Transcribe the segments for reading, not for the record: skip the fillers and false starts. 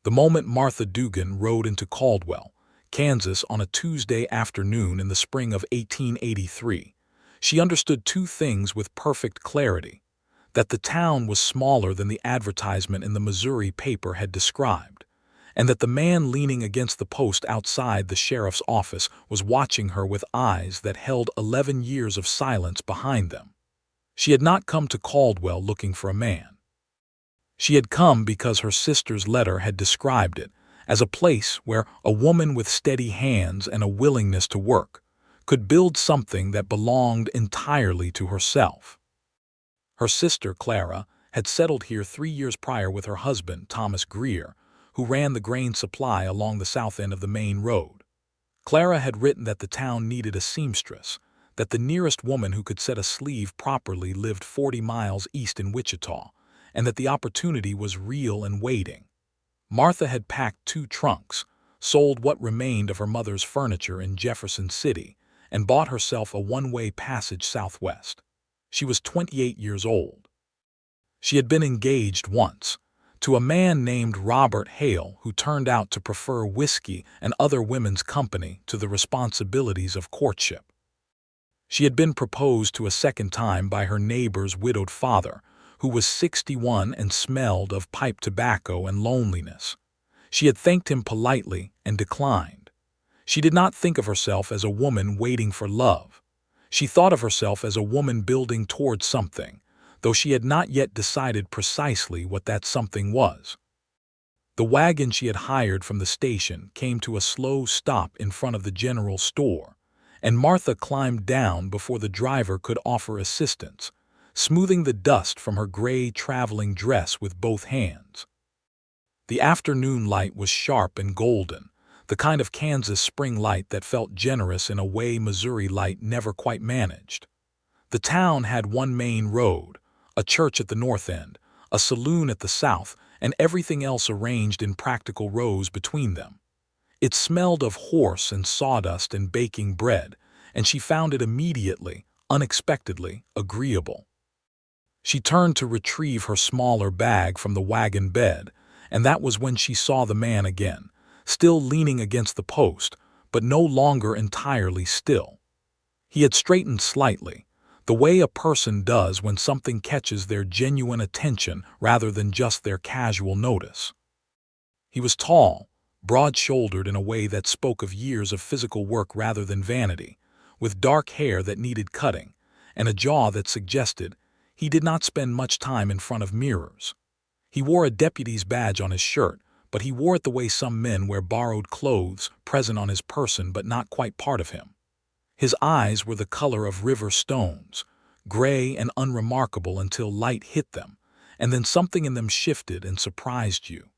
The moment Martha Dugan rode into Caldwell, Kansas on a Tuesday afternoon in the spring of 1883, she understood two things with perfect clarity: that the town was smaller than the advertisement in the Missouri paper had described, and that the man leaning against the post outside the sheriff's office was watching her with eyes that held 11 years of silence behind them. She had not come to Caldwell looking for a man. She had come because her sister's letter had described it as a place where a woman with steady hands and a willingness to work could build something that belonged entirely to herself. Her sister, Clara, had settled here 3 years prior with her husband, Thomas Greer, who ran the grain supply along the south end of the main road. Clara had written that the town needed a seamstress, that the nearest woman who could set a sleeve properly lived 40 miles east in Wichita, and that the opportunity was real and waiting. Martha had packed 2 trunks, sold what remained of her mother's furniture in Jefferson City, and bought herself a one-way passage southwest. She was 28 years old. She had been engaged once, to a man named Robert Hale, who turned out to prefer whiskey and other women's company to the responsibilities of courtship. She had been proposed to a second time by her neighbor's widowed father, who was 61 and smelled of pipe tobacco and loneliness. She had thanked him politely and declined. She did not think of herself as a woman waiting for love. She thought of herself as a woman building towards something, though she had not yet decided precisely what that something was. The wagon she had hired from the station came to a slow stop in front of the general store, and Martha climbed down before the driver could offer assistance, smoothing the dust from her gray traveling dress with both hands. The afternoon light was sharp and golden, the kind of Kansas spring light that felt generous in a way Missouri light never quite managed. The town had one main road, a church at the north end, a saloon at the south, and everything else arranged in practical rows between them. It smelled of horse and sawdust and baking bread, and she found it immediately, unexpectedly, agreeable. She turned to retrieve her smaller bag from the wagon bed, and that was when she saw the man again, still leaning against the post, but no longer entirely still. He had straightened slightly, the way a person does when something catches their genuine attention rather than just their casual notice. He was tall, broad-shouldered in a way that spoke of years of physical work rather than vanity, with dark hair that needed cutting, and a jaw that suggested he did not spend much time in front of mirrors. He wore a deputy's badge on his shirt, but he wore it the way some men wear borrowed clothes, present on his person but not quite part of him. His eyes were the color of river stones, gray and unremarkable until light hit them, and then something in them shifted and surprised you.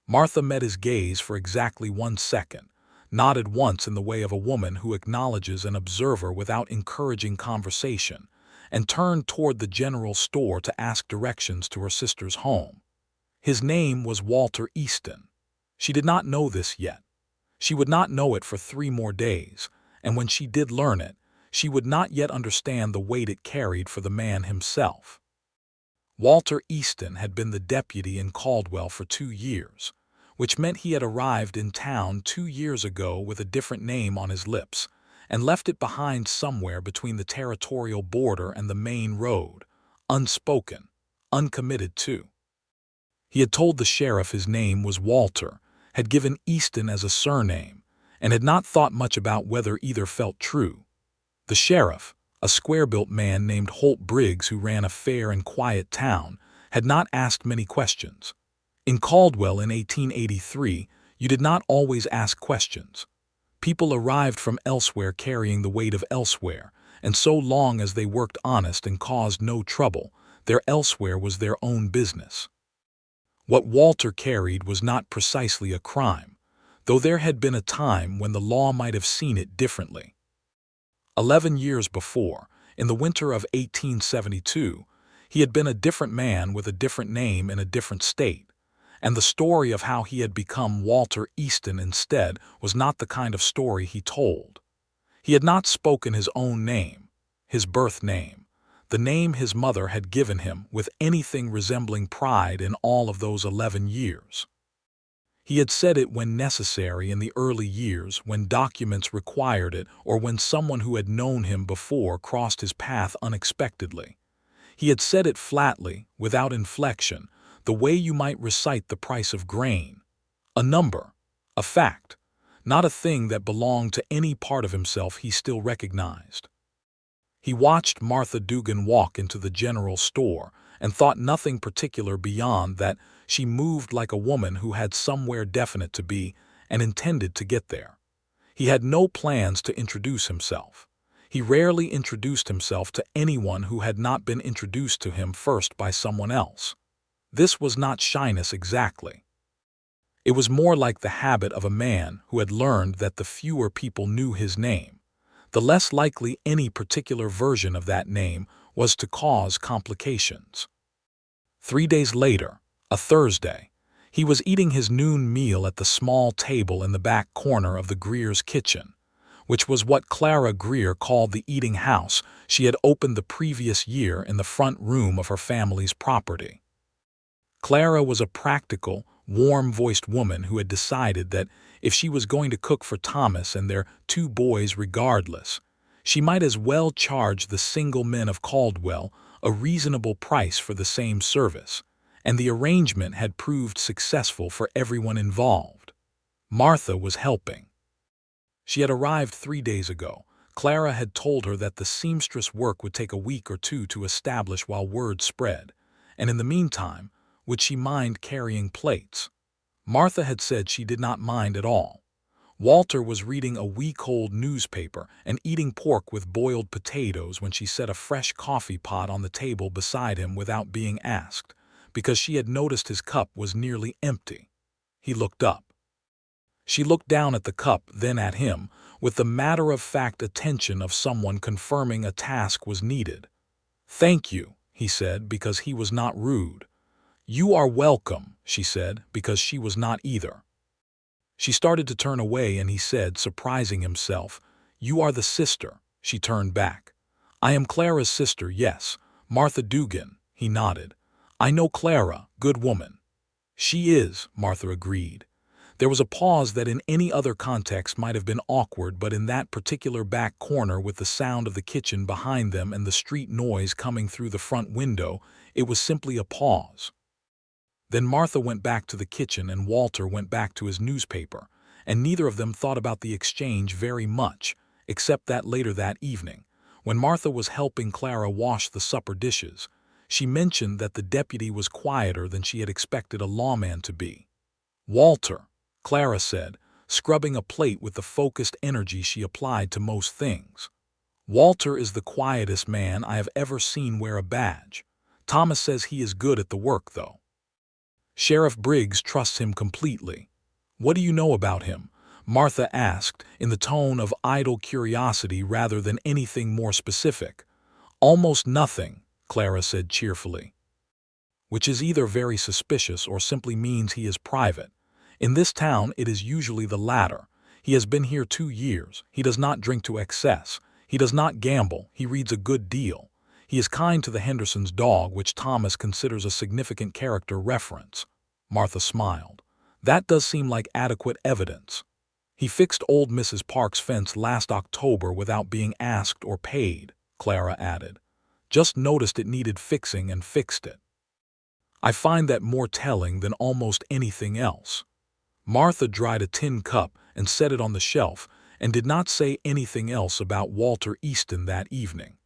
Martha met his gaze for exactly 1 second, nodded once in the way of a woman who acknowledges an observer without encouraging conversation, and turned toward the general store to ask directions to her sister's home. His name was Walter Easton. She did not know this yet. She would not know it for 3 more days, and when she did learn it, she would not yet understand the weight it carried for the man himself. Walter Easton had been the deputy in Caldwell for 2 years, which meant he had arrived in town 2 years ago with a different name on his lips, and left it behind somewhere between the territorial border and the main road, unspoken, uncommitted to. He had told the sheriff his name was Walter, had given Easton as a surname, and had not thought much about whether either felt true. The sheriff, a square-built man named Holt Briggs who ran a fair and quiet town, had not asked many questions. In Caldwell in 1883, you did not always ask questions. People arrived from elsewhere carrying the weight of elsewhere, and so long as they worked honest and caused no trouble, their elsewhere was their own business. What Walter carried was not precisely a crime, though there had been a time when the law might have seen it differently. 11 years before, in the winter of 1872, he had been a different man with a different name in a different state, and the story of how he had become Walter Easton instead was not the kind of story he told. He had not spoken his own name, his birth name, the name his mother had given him, with anything resembling pride in all of those 11 years. He had said it when necessary in the early years, when documents required it, or when someone who had known him before crossed his path unexpectedly. He had said it flatly, without inflection, the way you might recite the price of grain. A number, a fact, not a thing that belonged to any part of himself he still recognized. He watched Martha Dugan walk into the general store and thought nothing particular beyond that she moved like a woman who had somewhere definite to be and intended to get there. He had no plans to introduce himself. He rarely introduced himself to anyone who had not been introduced to him first by someone else. This was not shyness exactly. It was more like the habit of a man who had learned that the fewer people knew his name, the less likely any particular version of that name was to cause complications. 3 days later, a Thursday, he was eating his noon meal at the small table in the back corner of the Greer's kitchen, which was what Clara Greer called the eating house she had opened the previous year in the front room of her family's property. Clara was a practical, warm-voiced woman who had decided that if she was going to cook for Thomas and their 2 boys regardless, she might as well charge the single men of Caldwell a reasonable price for the same service, and the arrangement had proved successful for everyone involved. Martha was helping. She had arrived 3 days ago. Clara had told her that the seamstress work would take a week or 2 to establish while word spread, and in the meantime, would she mind carrying plates? Martha had said she did not mind at all. Walter was reading a week-old newspaper and eating pork with boiled potatoes when she set a fresh coffee pot on the table beside him without being asked, because she had noticed his cup was nearly empty. He looked up. She looked down at the cup, then at him, with the matter-of-fact attention of someone confirming a task was needed. "Thank you," he said, because he was not rude. "You are welcome," she said, because she was not either. She started to turn away and he said, surprising himself, "You are the sister." She turned back. "I am Clara's sister, yes. Martha Dugan." He nodded. "I know Clara, good woman." "She is," Martha agreed. There was a pause that in any other context might have been awkward, but in that particular back corner with the sound of the kitchen behind them and the street noise coming through the front window, it was simply a pause. Then Martha went back to the kitchen and Walter went back to his newspaper, and neither of them thought about the exchange very much, except that later that evening, when Martha was helping Clara wash the supper dishes, she mentioned that the deputy was quieter than she had expected a lawman to be. "Walter," Clara said, scrubbing a plate with the focused energy she applied to most things. "Walter is the quietest man I have ever seen wear a badge. Thomas says he is good at the work, though. Sheriff Briggs trusts him completely." "What do you know about him?" Martha asked, in the tone of idle curiosity rather than anything more specific. "Almost nothing," Clara said cheerfully. "Which is either very suspicious or simply means he is private. In this town it is usually the latter. He has been here 2 years. He does not drink to excess. He does not gamble. He reads a good deal. He is kind to the Henderson's dog, which Thomas considers a significant character reference." Martha smiled. "That does seem like adequate evidence." "He fixed old Mrs. Park's fence last October without being asked or paid," Clara added. "Just noticed it needed fixing and fixed it. I find that more telling than almost anything else." Martha dried a tin cup and set it on the shelf and did not say anything else about Walter Easton that evening.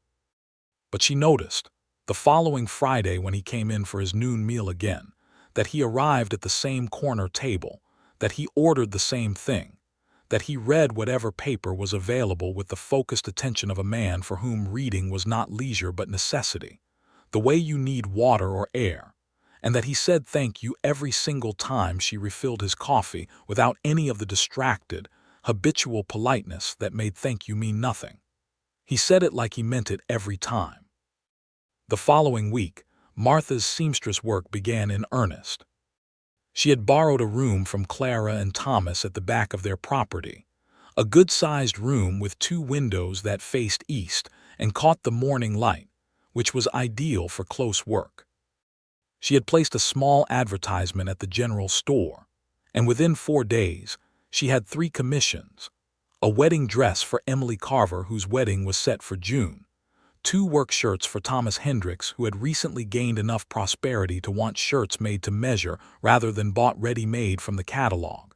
But she noticed, the following Friday when he came in for his noon meal again, that he arrived at the same corner table, that he ordered the same thing, that he read whatever paper was available with the focused attention of a man for whom reading was not leisure but necessity, the way you need water or air, and that he said thank you every single time she refilled his coffee without any of the distracted, habitual politeness that made thank you mean nothing. He said it like he meant it every time. The following week, Martha's seamstress work began in earnest. She had borrowed a room from Clara and Thomas at the back of their property, a good-sized room with 2 windows that faced east and caught the morning light, which was ideal for close work. She had placed a small advertisement at the general store, And within 4 days, she had 3 commissions: a wedding dress for Emily Carver, whose wedding was set for June, 2 work shirts for Thomas Hendricks, who had recently gained enough prosperity to want shirts made to measure rather than bought ready-made from the catalog,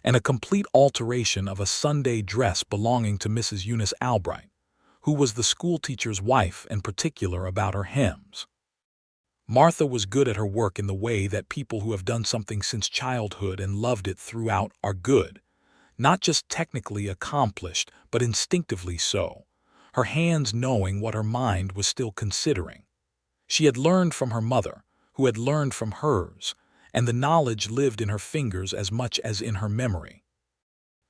and a complete alteration of a Sunday dress belonging to Mrs. Eunice Albright, who was the schoolteacher's wife and particular about her hems. Martha was good at her work in the way that people who have done something since childhood and loved it throughout are good, not just technically accomplished, but instinctively so, her hands knowing what her mind was still considering. She had learned from her mother, who had learned from hers, and the knowledge lived in her fingers as much as in her memory.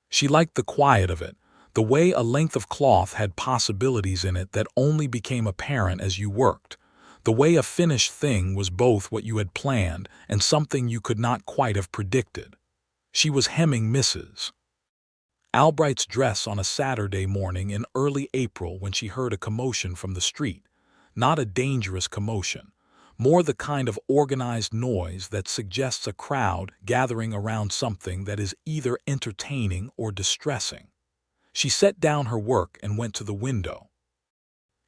She liked the quiet of it, the way a length of cloth had possibilities in it that only became apparent as you worked, the way a finished thing was both what you had planned and something you could not quite have predicted. She was hemming Mrs. Albright's dress on a Saturday morning in early April when she heard a commotion from the street, not a dangerous commotion, more the kind of organized noise that suggests a crowd gathering around something that is either entertaining or distressing. She set down her work and went to the window.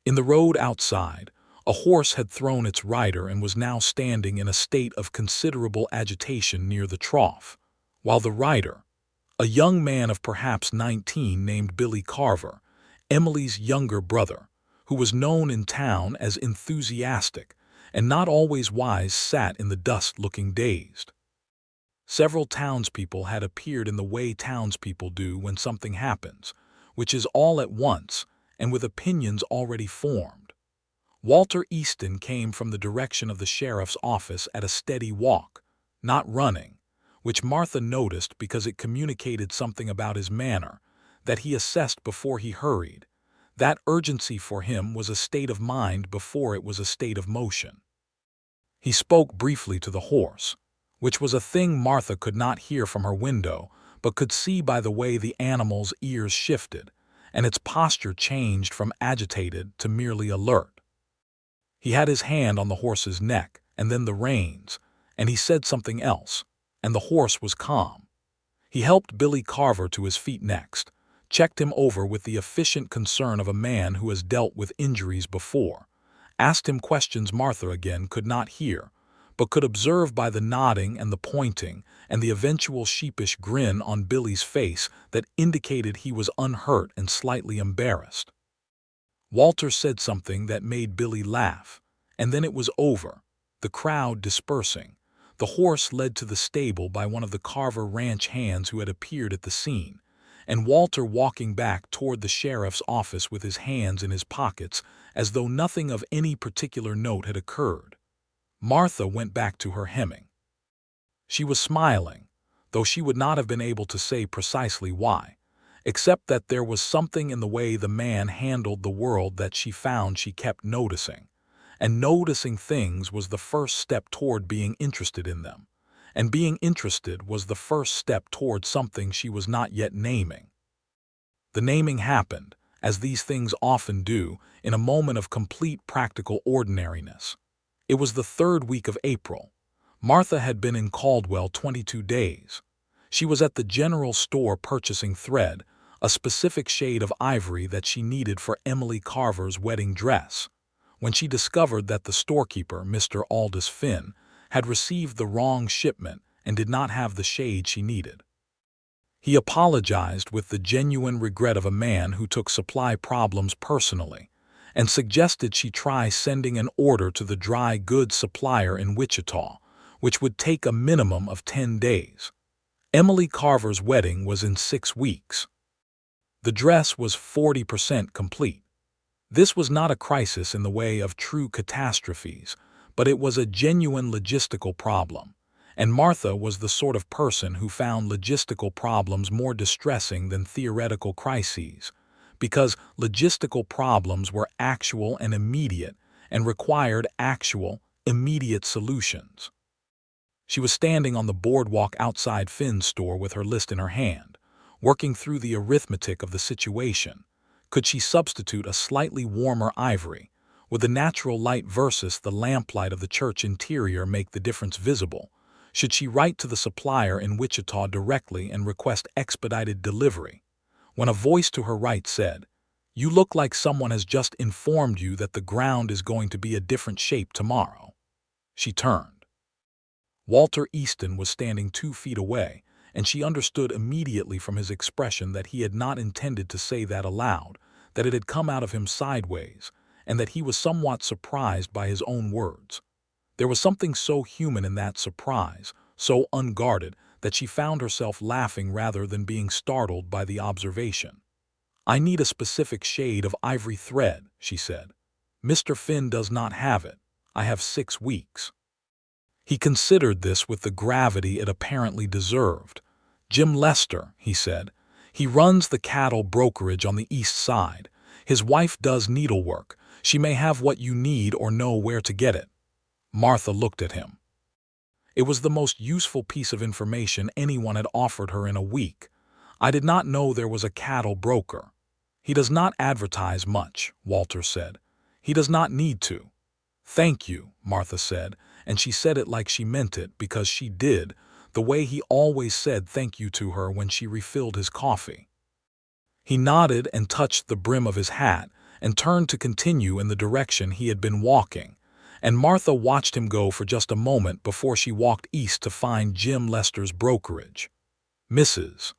In the road outside, a horse had thrown its rider and was now standing in a state of considerable agitation near the trough, while the rider, a young man of perhaps 19 named Billy Carver, Emily's younger brother, who was known in town as enthusiastic and not always wise, sat in the dust looking dazed. Several townspeople had appeared in the way townspeople do when something happens, which is all at once and with opinions already formed. Walter Easton came from the direction of the sheriff's office at a steady walk, not running, which Martha noticed because it communicated something about his manner that he assessed before he hurried. That urgency for him was a state of mind before it was a state of motion. He spoke briefly to the horse, which was a thing Martha could not hear from her window, but could see by the way the animal's ears shifted, and its posture changed from agitated to merely alert. He had his hand on the horse's neck, and then the reins, and he said something else, and the horse was calm. He helped Billy Carver to his feet next, checked him over with the efficient concern of a man who has dealt with injuries before, asked him questions Martha again could not hear, but could observe by the nodding and the pointing and the eventual sheepish grin on Billy's face that indicated he was unhurt and slightly embarrassed. Walter said something that made Billy laugh, and then it was over, the crowd dispersing, the horse led to the stable by one of the Carver ranch hands who had appeared at the scene, and Walter walking back toward the sheriff's office with his hands in his pockets as though nothing of any particular note had occurred. Martha went back to her hemming. She was smiling, though she would not have been able to say precisely why, except that there was something in the way the man handled the world that she found she kept noticing, and noticing things was the first step toward being interested in them, and being interested was the first step toward something she was not yet naming. The naming happened, as these things often do, in a moment of complete practical ordinariness. It was the 3rd week of April. Martha had been in Caldwell 22 days. She was at the general store purchasing thread, a specific shade of ivory that she needed for Emily Carver's wedding dress, when she discovered that the storekeeper, Mr. Aldous Finn, had received the wrong shipment and did not have the shade she needed. He apologized with the genuine regret of a man who took supply problems personally, and suggested she try sending an order to the dry goods supplier in Wichita, which would take a minimum of 10 days. Emily Carver's wedding was in 6 weeks. The dress was 40% complete. This was not a crisis in the way of true catastrophes, but it was a genuine logistical problem, and Martha was the sort of person who found logistical problems more distressing than theoretical crises, because logistical problems were actual and immediate and required actual, immediate solutions. She was standing on the boardwalk outside Finn's store with her list in her hand, working through the arithmetic of the situation. Could she substitute a slightly warmer ivory? Would the natural light versus the lamplight of the church interior make the difference visible? Should she write to the supplier in Wichita directly and request expedited delivery? When a voice to her right said, "You look like someone has just informed you that the ground is going to be a different shape tomorrow." She turned. Walter Easton was standing 2 feet away, and she understood immediately from his expression that he had not intended to say that aloud, that it had come out of him sideways, and that he was somewhat surprised by his own words. There was something so human in that surprise, so unguarded, that she found herself laughing rather than being startled by the observation. "I need a specific shade of ivory thread," she said. "Mr. Finn does not have it. I have 6 weeks." He considered this with the gravity it apparently deserved. "Jim Lester," he said. "He runs the cattle brokerage on the east side. His wife does needlework. She may have what you need or know where to get it." Martha looked at him. It was the most useful piece of information anyone had offered her in a week. "I did not know there was a cattle broker." "He does not advertise much," Walter said. "He does not need to." "Thank you," Martha said, and she said it like she meant it, because she did, the way he always said thank you to her when she refilled his coffee. He nodded and touched the brim of his hat and turned to continue in the direction he had been walking, and Martha watched him go for just a moment before she walked east to find Jim Lester's brokerage. Mrs.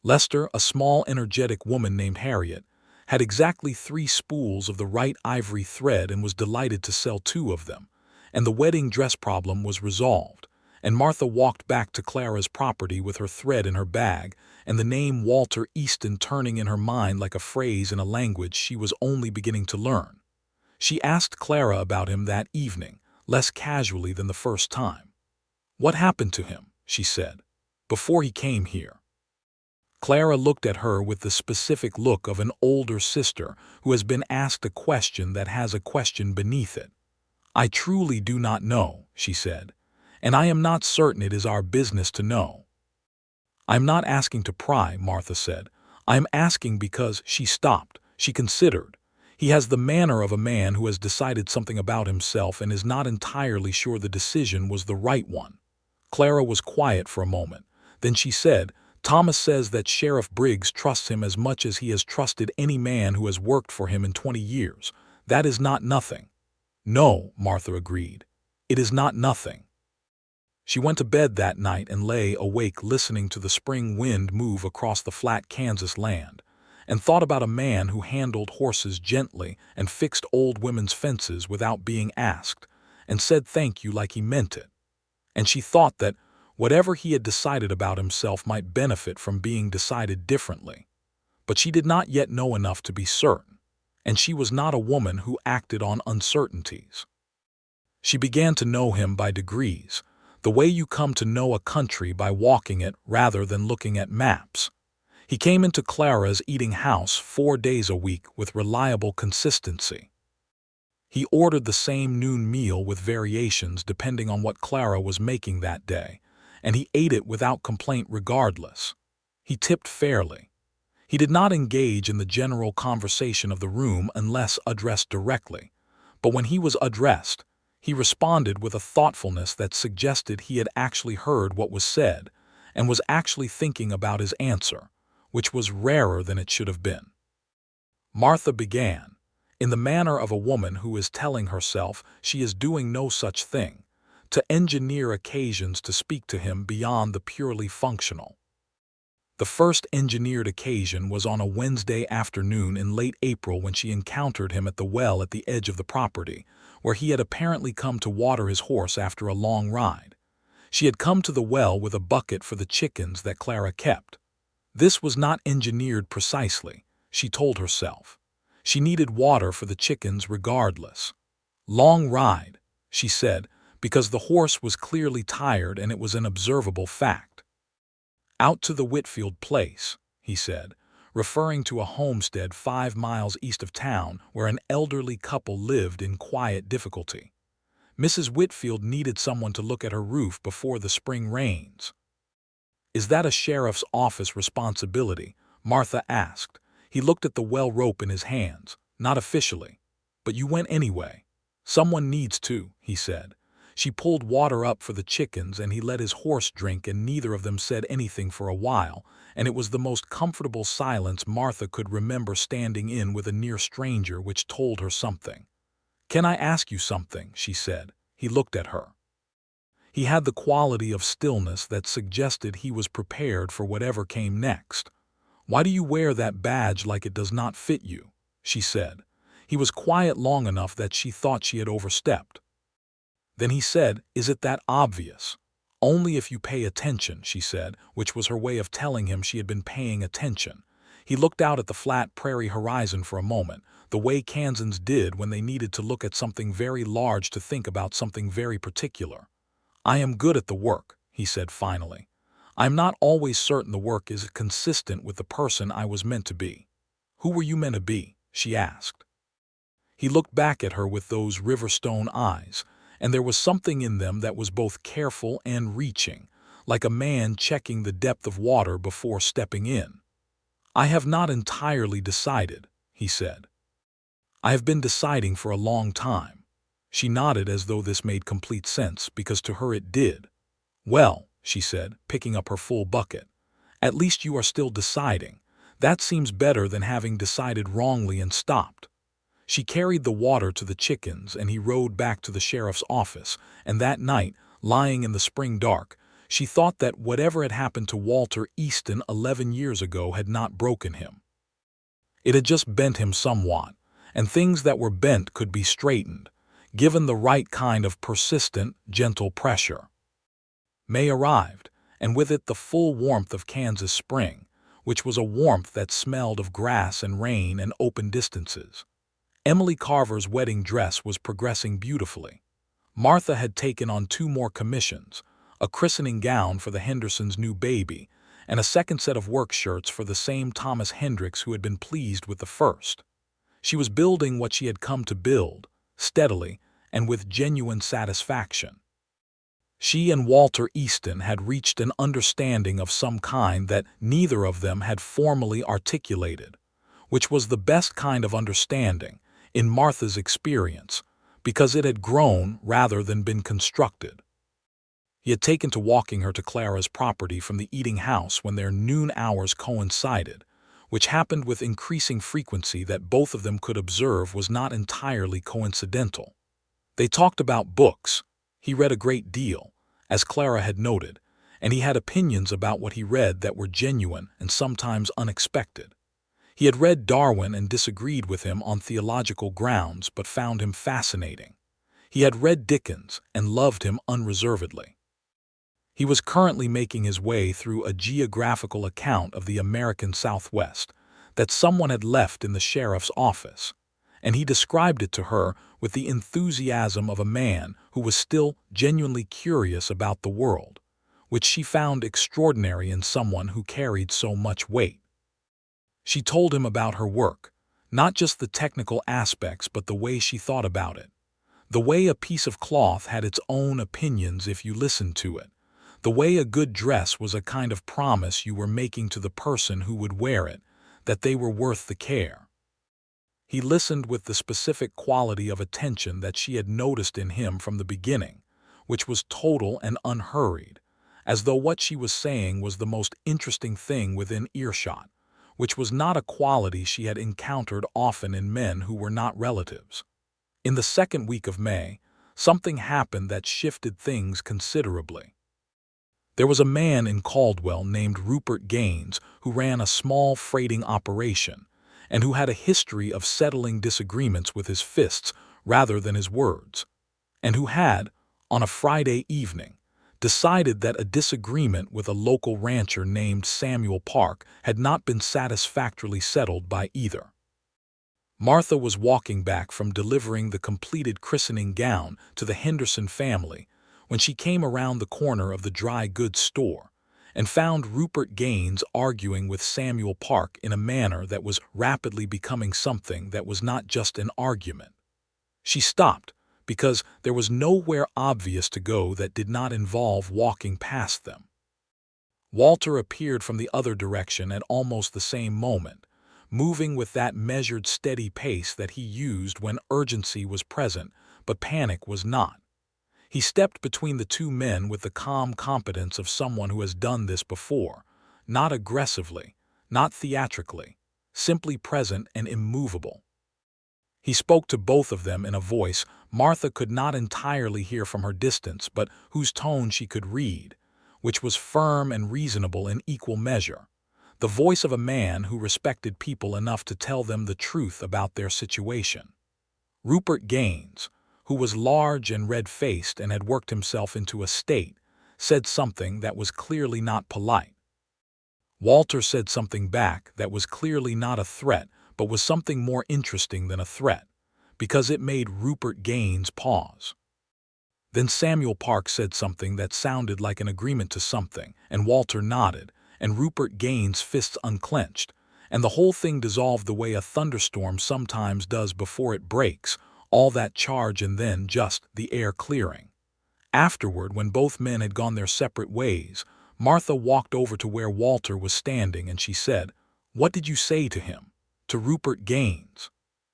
Lester, a small, energetic woman named Harriet, had exactly 3 spools of the right ivory thread and was delighted to sell 2 of them, and the wedding dress problem was resolved, and Martha walked back to Clara's property with her thread in her bag and the name Walter Easton turning in her mind like a phrase in a language she was only beginning to learn. She asked Clara about him that evening, less casually than the first time. "What happened to him?" she said, "before he came here?" Clara looked at her with the specific look of an older sister who has been asked a question that has a question beneath it. "I truly do not know," she said, "and I am not certain it is our business to know." "I am not asking to pry," Martha said. "I am asking because—" She stopped. She considered. "He has the manner of a man who has decided something about himself and is not entirely sure the decision was the right one." Clara was quiet for a moment. Then she said, "Thomas says that Sheriff Briggs trusts him as much as he has trusted any man who has worked for him in 20 years. That is not nothing." "No," Martha agreed. "It is not nothing." She went to bed that night and lay awake listening to the spring wind move across the flat Kansas land, and thought about a man who handled horses gently and fixed old women's fences without being asked, and said thank you like he meant it. And she thought that whatever he had decided about himself might benefit from being decided differently. But she did not yet know enough to be certain, and she was not a woman who acted on uncertainties. She began to know him by degrees, the way you come to know a country by walking it rather than looking at maps. He came into Clara's eating house 4 days a week with reliable consistency. He ordered the same noon meal with variations depending on what Clara was making that day, and he ate it without complaint regardless. He tipped fairly. He did not engage in the general conversation of the room unless addressed directly, but when he was addressed, he responded with a thoughtfulness that suggested he had actually heard what was said and was actually thinking about his answer, which was rarer than it should have been. Martha began, in the manner of a woman who is telling herself she is doing no such thing, to engineer occasions to speak to him beyond the purely functional. The first engineered occasion was on a Wednesday afternoon in late April when she encountered him at the well at the edge of the property, where he had apparently come to water his horse after a long ride. She had come to the well with a bucket for the chickens that Clara kept. This was not engineered precisely, she told herself. She needed water for the chickens regardless. "Long ride," she said, because the horse was clearly tired and it was an observable fact. "Out to the Whitfield place," he said, referring to a homestead 5 miles east of town where an elderly couple lived in quiet difficulty. Mrs. Whitfield needed someone to look at her roof before the spring rains. "Is that a sheriff's office responsibility?" Martha asked. He looked at the well rope in his hands. "Not officially. But you went anyway." "Someone needs to," he said. She pulled water up for the chickens and he let his horse drink, and neither of them said anything for a while, and it was the most comfortable silence Martha could remember standing in with a near stranger, which told her something. "Can I ask you something?" she said. He looked at her. He had the quality of stillness that suggested he was prepared for whatever came next. "Why do you wear that badge like it does not fit you?" she said. He was quiet long enough that she thought she had overstepped. Then he said, "Is it that obvious?" "Only if you pay attention," she said, which was her way of telling him she had been paying attention. He looked out at the flat prairie horizon for a moment, the way Kansans did when they needed to look at something very large to think about something very particular. "I am good at the work," he said finally. "I am not always certain the work is consistent with the person I was meant to be." "Who were you meant to be?" she asked. He looked back at her with those riverstone eyes, and there was something in them that was both careful and reaching, like a man checking the depth of water before stepping in. "I have not entirely decided," he said. "I have been deciding for a long time." She nodded as though this made complete sense, because to her it did. "Well," she said, picking up her full bucket, "at least you are still deciding. That seems better than having decided wrongly and stopped." She carried the water to the chickens, and he rode back to the sheriff's office, and that night, lying in the spring dark, she thought that whatever had happened to Walter Easton 11 years ago had not broken him. It had just bent him somewhat, and things that were bent could be straightened, given the right kind of persistent, gentle pressure. May arrived, and with it the full warmth of Kansas spring, which was a warmth that smelled of grass and rain and open distances. Emily Carver's wedding dress was progressing beautifully. Martha had taken on 2 more commissions, a christening gown for the Hendersons' new baby, and a second set of work shirts for the same Thomas Hendricks who had been pleased with the first. She was building what she had come to build, steadily and with genuine satisfaction. She and Walter Easton had reached an understanding of some kind that neither of them had formally articulated, which was the best kind of understanding, in Martha's experience, because it had grown rather than been constructed. He had taken to walking her to Clara's property from the eating house when their noon hours coincided, which happened with increasing frequency that both of them could observe was not entirely coincidental. They talked about books. He read a great deal, as Clara had noted, and he had opinions about what he read that were genuine and sometimes unexpected. He had read Darwin and disagreed with him on theological grounds, but found him fascinating. He had read Dickens and loved him unreservedly. He was currently making his way through a geographical account of the American Southwest that someone had left in the sheriff's office, and he described it to her with the enthusiasm of a man who was still genuinely curious about the world, which she found extraordinary in someone who carried so much weight. She told him about her work, not just the technical aspects but the way she thought about it, the way a piece of cloth had its own opinions if you listened to it, the way a good dress was a kind of promise you were making to the person who would wear it, that they were worth the care. He listened with the specific quality of attention that she had noticed in him from the beginning, which was total and unhurried, as though what she was saying was the most interesting thing within earshot, which was not a quality she had encountered often in men who were not relatives. In the second week of May, something happened that shifted things considerably. There was a man in Caldwell named Rupert Gaines who ran a small freighting operation and who had a history of settling disagreements with his fists rather than his words, and who had, on a Friday evening, decided that a disagreement with a local rancher named Samuel Park had not been satisfactorily settled by either. Martha was walking back from delivering the completed christening gown to the Henderson family when she came around the corner of the dry goods store and found Rupert Gaines arguing with Samuel Park in a manner that was rapidly becoming something that was not just an argument. She stopped, because there was nowhere obvious to go that did not involve walking past them. Walter appeared from the other direction at almost the same moment, moving with that measured, steady pace that he used when urgency was present but panic was not. He stepped between the two men with the calm competence of someone who has done this before, not aggressively, not theatrically, simply present and immovable. He spoke to both of them in a voice Martha could not entirely hear from her distance, but whose tone she could read, which was firm and reasonable in equal measure, the voice of a man who respected people enough to tell them the truth about their situation. Rupert Gaines, who was large and red-faced and had worked himself into a state, said something that was clearly not polite. Walter said something back that was clearly not a threat, but was something more interesting than a threat, because it made Rupert Gaines pause. Then Samuel Park said something that sounded like an agreement to something, and Walter nodded, and Rupert Gaines' fists unclenched, and the whole thing dissolved the way a thunderstorm sometimes does before it breaks, all that charge and then just the air clearing. Afterward, when both men had gone their separate ways, Martha walked over to where Walter was standing and she said, "What did you say to him?" To Rupert Gaines.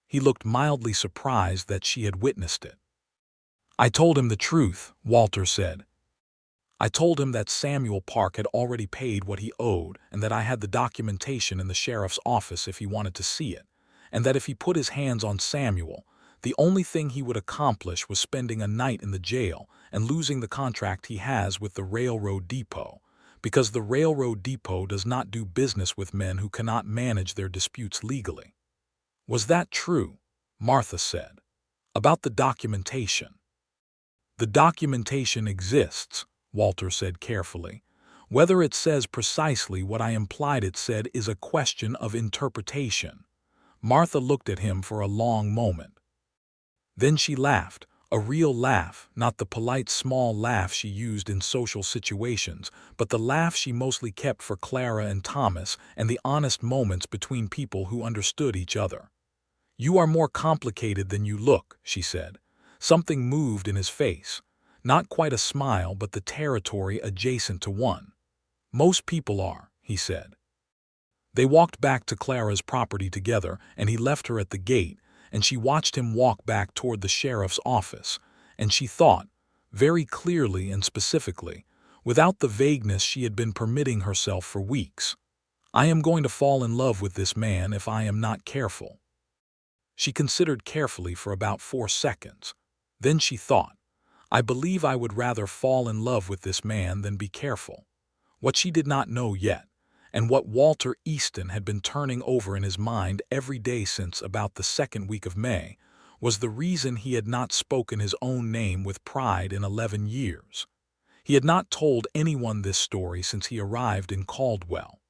He looked mildly surprised that she had witnessed it. "I told him the truth," Walter said. "I told him that Samuel Park had already paid what he owed and that I had the documentation in the sheriff's office if he wanted to see it, and that if he put his hands on Samuel, the only thing he would accomplish was spending a night in the jail and losing the contract he has with the railroad depot, because the railroad depot does not do business with men who cannot manage their disputes legally." "Was that true?" Martha said. "About the documentation?" "The documentation exists," Walter said carefully. "Whether it says precisely what I implied it said is a question of interpretation." Martha looked at him for a long moment. Then she laughed, a real laugh, not the polite small laugh she used in social situations, but the laugh she mostly kept for Clara and Thomas and the honest moments between people who understood each other. "You are more complicated than you look," she said. Something moved in his face. Not quite a smile, but the territory adjacent to one. "Most people are," he said. They walked back to Clara's property together, and he left her at the gate, and she watched him walk back toward the sheriff's office, and she thought, very clearly and specifically, without the vagueness she had been permitting herself for weeks, "I am going to fall in love with this man if I am not careful." She considered carefully for about 4 seconds. Then she thought, "I believe I would rather fall in love with this man than be careful." What she did not know yet, and what Walter Easton had been turning over in his mind every day since about the 2nd week of May, was the reason he had not spoken his own name with pride in 11 years. He had not told anyone this story since he arrived in Caldwell.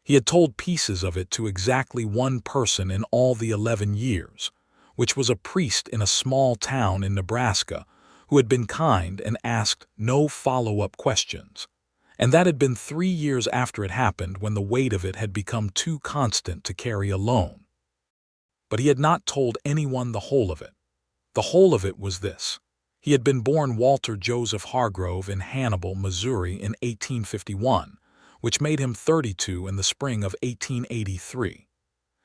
He had told pieces of it to exactly one person in all the 11 years, which was a priest in a small town in Nebraska who had been kind and asked no follow-up questions. And that had been 3 years after it happened, when the weight of it had become too constant to carry alone. But he had not told anyone the whole of it. The whole of it was this. He had been born Walter Joseph Hargrove in Hannibal, Missouri in 1851, which made him 32 in the spring of 1883.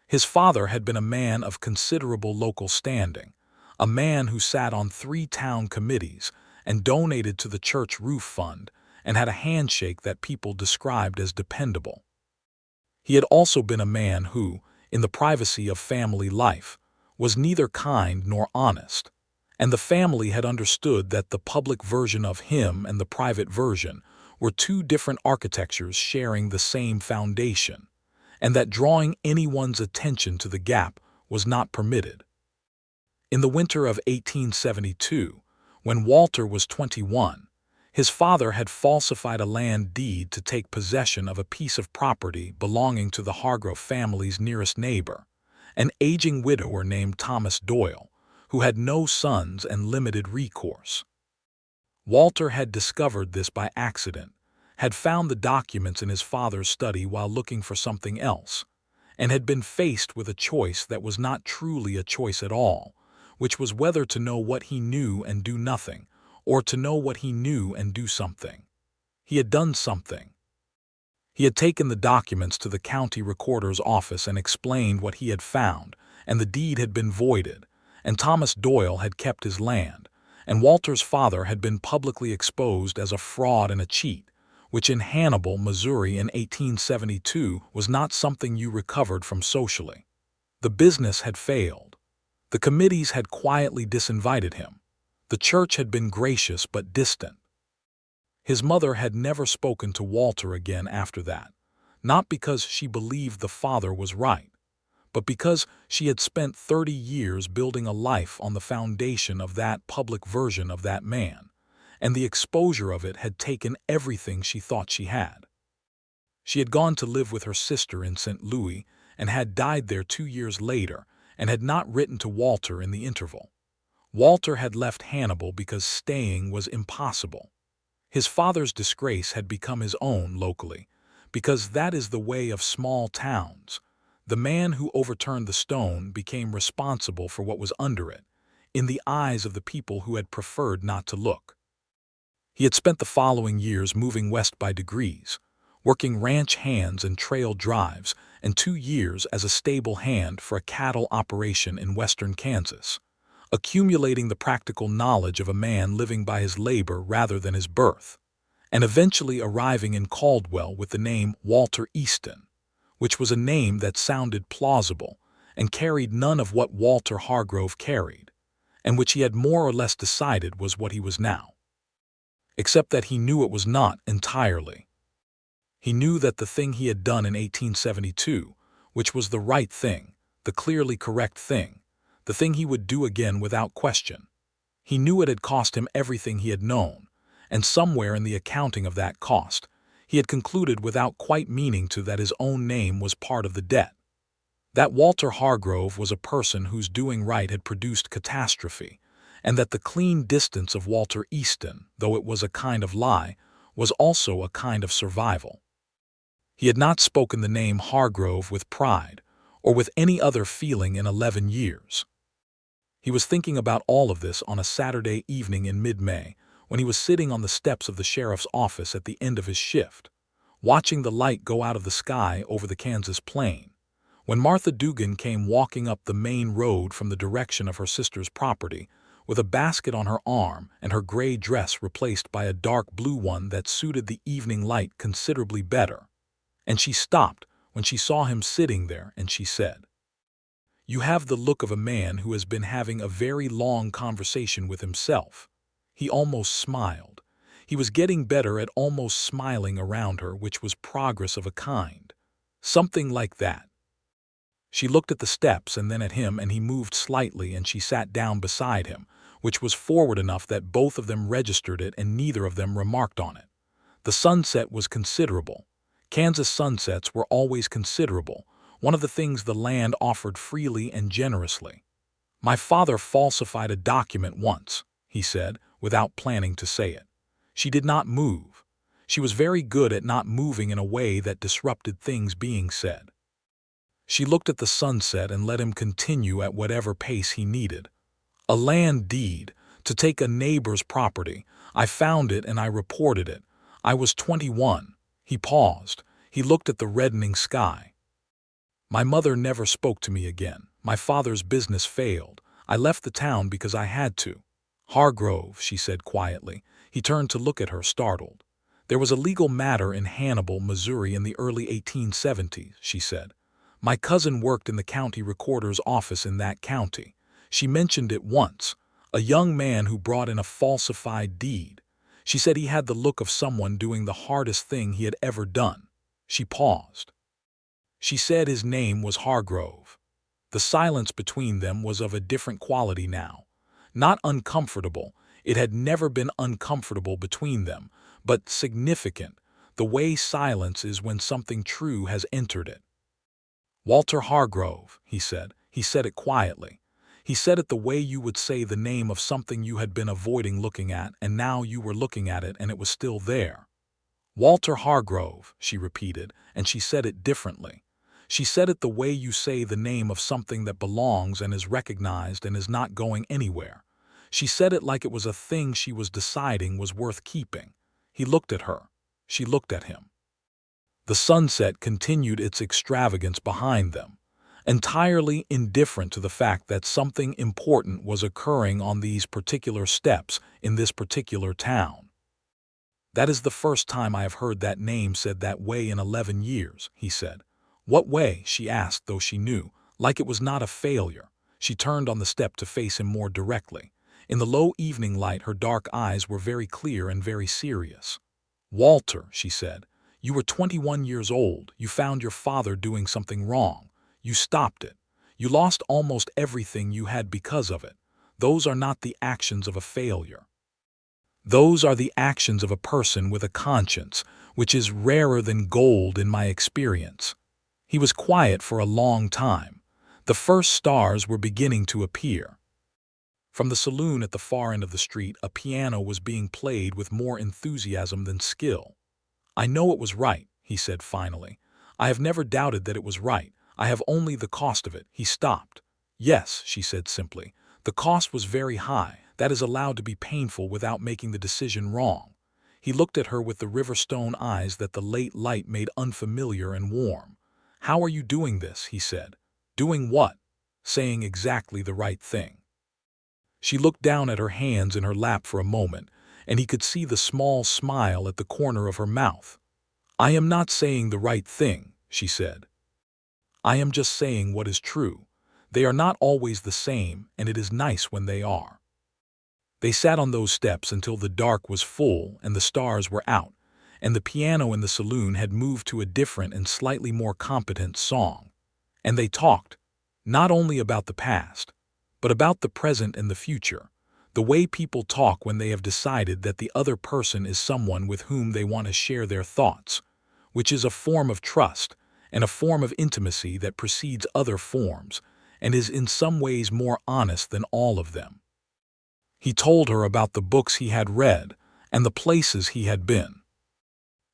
His father had been a man of considerable local standing, a man who sat on 3 town committees and donated to the church roof fund, and had a handshake that people described as dependable. He had also been a man who, in the privacy of family life, was neither kind nor honest, and the family had understood that the public version of him and the private version were 2 different architectures sharing the same foundation, and that drawing anyone's attention to the gap was not permitted. In the winter of 1872, when Walter was 21, his father had falsified a land deed to take possession of a piece of property belonging to the Hargrove family's nearest neighbor, an aging widower named Thomas Doyle, who had no sons and limited recourse. Walter had discovered this by accident, had found the documents in his father's study while looking for something else, and had been faced with a choice that was not truly a choice at all, which was whether to know what he knew and do nothing, or to know what he knew and do something. He had done something. He had taken the documents to the county recorder's office and explained what he had found, and the deed had been voided, and Thomas Doyle had kept his land, and Walter's father had been publicly exposed as a fraud and a cheat, which in Hannibal, Missouri in 1872 was not something you recovered from socially. The business had failed. The committees had quietly disinvited him. The church had been gracious but distant. His mother had never spoken to Walter again after that, not because she believed the father was right, but because she had spent 30 years building a life on the foundation of that public version of that man, and the exposure of it had taken everything she thought she had. She had gone to live with her sister in St. Louis and had died there 2 years later and had not written to Walter in the interval. Walter had left Hannibal because staying was impossible. His father's disgrace had become his own locally, because that is the way of small towns. The man who overturned the stone became responsible for what was under it, in the eyes of the people who had preferred not to look. He had spent the following years moving west by degrees, working ranch hands and trail drives, and 2 years as a stable hand for a cattle operation in western Kansas, accumulating the practical knowledge of a man living by his labor rather than his birth, and eventually arriving in Caldwell with the name Walter Easton, which was a name that sounded plausible and carried none of what Walter Hargrove carried, and which he had more or less decided was what he was now. Except that he knew it was not entirely. He knew that the thing he had done in 1872, which was the right thing, the clearly correct thing, the thing he would do again without question. He knew it had cost him everything he had known, and somewhere in the accounting of that cost, he had concluded without quite meaning to that his own name was part of the debt. That Walter Hargrove was a person whose doing right had produced catastrophe, and that the clean distance of Walter Easton, though it was a kind of lie, was also a kind of survival. He had not spoken the name Hargrove with pride, or with any other feeling in 11 years. He was thinking about all of this on a Saturday evening in mid-May, when he was sitting on the steps of the sheriff's office at the end of his shift, watching the light go out of the sky over the Kansas plain, when Martha Dugan came walking up the main road from the direction of her sister's property, with a basket on her arm and her gray dress replaced by a dark blue one that suited the evening light considerably better. And she stopped when she saw him sitting there, and she said, "You have the look of a man who has been having a very long conversation with himself." He almost smiled. He was getting better at almost smiling around her, which was progress of a kind. Something like that. She looked at the steps and then at him, and he moved slightly, and she sat down beside him, which was forward enough that both of them registered it and neither of them remarked on it. The sunset was considerable. Kansas sunsets were always considerable, one of the things the land offered freely and generously. "My father falsified a document once," he said, without planning to say it. She did not move. She was very good at not moving in a way that disrupted things being said. She looked at the sunset and let him continue at whatever pace he needed. "A land deed, to take a neighbor's property. I found it and I reported it. I was 21. He paused. He looked at the reddening sky. "My mother never spoke to me again. My father's business failed. I left the town because I had to." "Hargrove," she said quietly. He turned to look at her, startled. "There was a legal matter in Hannibal, Missouri in the early 1870s, she said. "My cousin worked in the county recorder's office in that county. She mentioned it once. A young man who brought in a falsified deed. She said he had the look of someone doing the hardest thing he had ever done." She paused. She said his name was Hargrove. The silence between them was of a different quality now. Not uncomfortable. It had never been uncomfortable between them, but significant, the way silence is when something true has entered it. "Walter Hargrove," he said. He said it quietly. He said it the way you would say the name of something you had been avoiding looking at, and now you were looking at it and it was still there. "Walter Hargrove," she repeated, and she said it differently. She said it the way you say the name of something that belongs and is recognized and is not going anywhere. She said it like it was a thing she was deciding was worth keeping. He looked at her. She looked at him. The sunset continued its extravagance behind them. entirely indifferent to the fact that something important was occurring on these particular steps in this particular town. "That is the first time I have heard that name said that way in 11 years, he said. "What way?" she asked, though she knew, like it was not a failure. She turned on the step to face him more directly. In the low evening light, her dark eyes were very clear and very serious. "Walter," she said, "you were 21 years old. You found your father doing something wrong. You stopped it. You lost almost everything you had because of it. Those are not the actions of a failure. Those are the actions of a person with a conscience, which is rarer than gold in my experience." He was quiet for a long time. The first stars were beginning to appear. From the saloon at the far end of the street, a piano was being played with more enthusiasm than skill. "I know it was right," he said finally. "I have never doubted that it was right. I have only the cost of it." He stopped. "Yes," she said simply. "The cost was very high. That is allowed to be painful without making the decision wrong." He looked at her with the river-stone eyes that the late light made unfamiliar and warm. "How are you doing this?" he said. "Doing what?" "Saying exactly the right thing." She looked down at her hands in her lap for a moment, and he could see the small smile at the corner of her mouth. "I am not saying the right thing," she said. "I am just saying what is true. They are not always the same, and it is nice when they are." They sat on those steps until the dark was full and the stars were out, and the piano in the saloon had moved to a different and slightly more competent song. And they talked, not only about the past, but about the present and the future, the way people talk when they have decided that the other person is someone with whom they want to share their thoughts, which is a form of trust and a form of intimacy that precedes other forms and is in some ways more honest than all of them. He told her about the books he had read and the places he had been.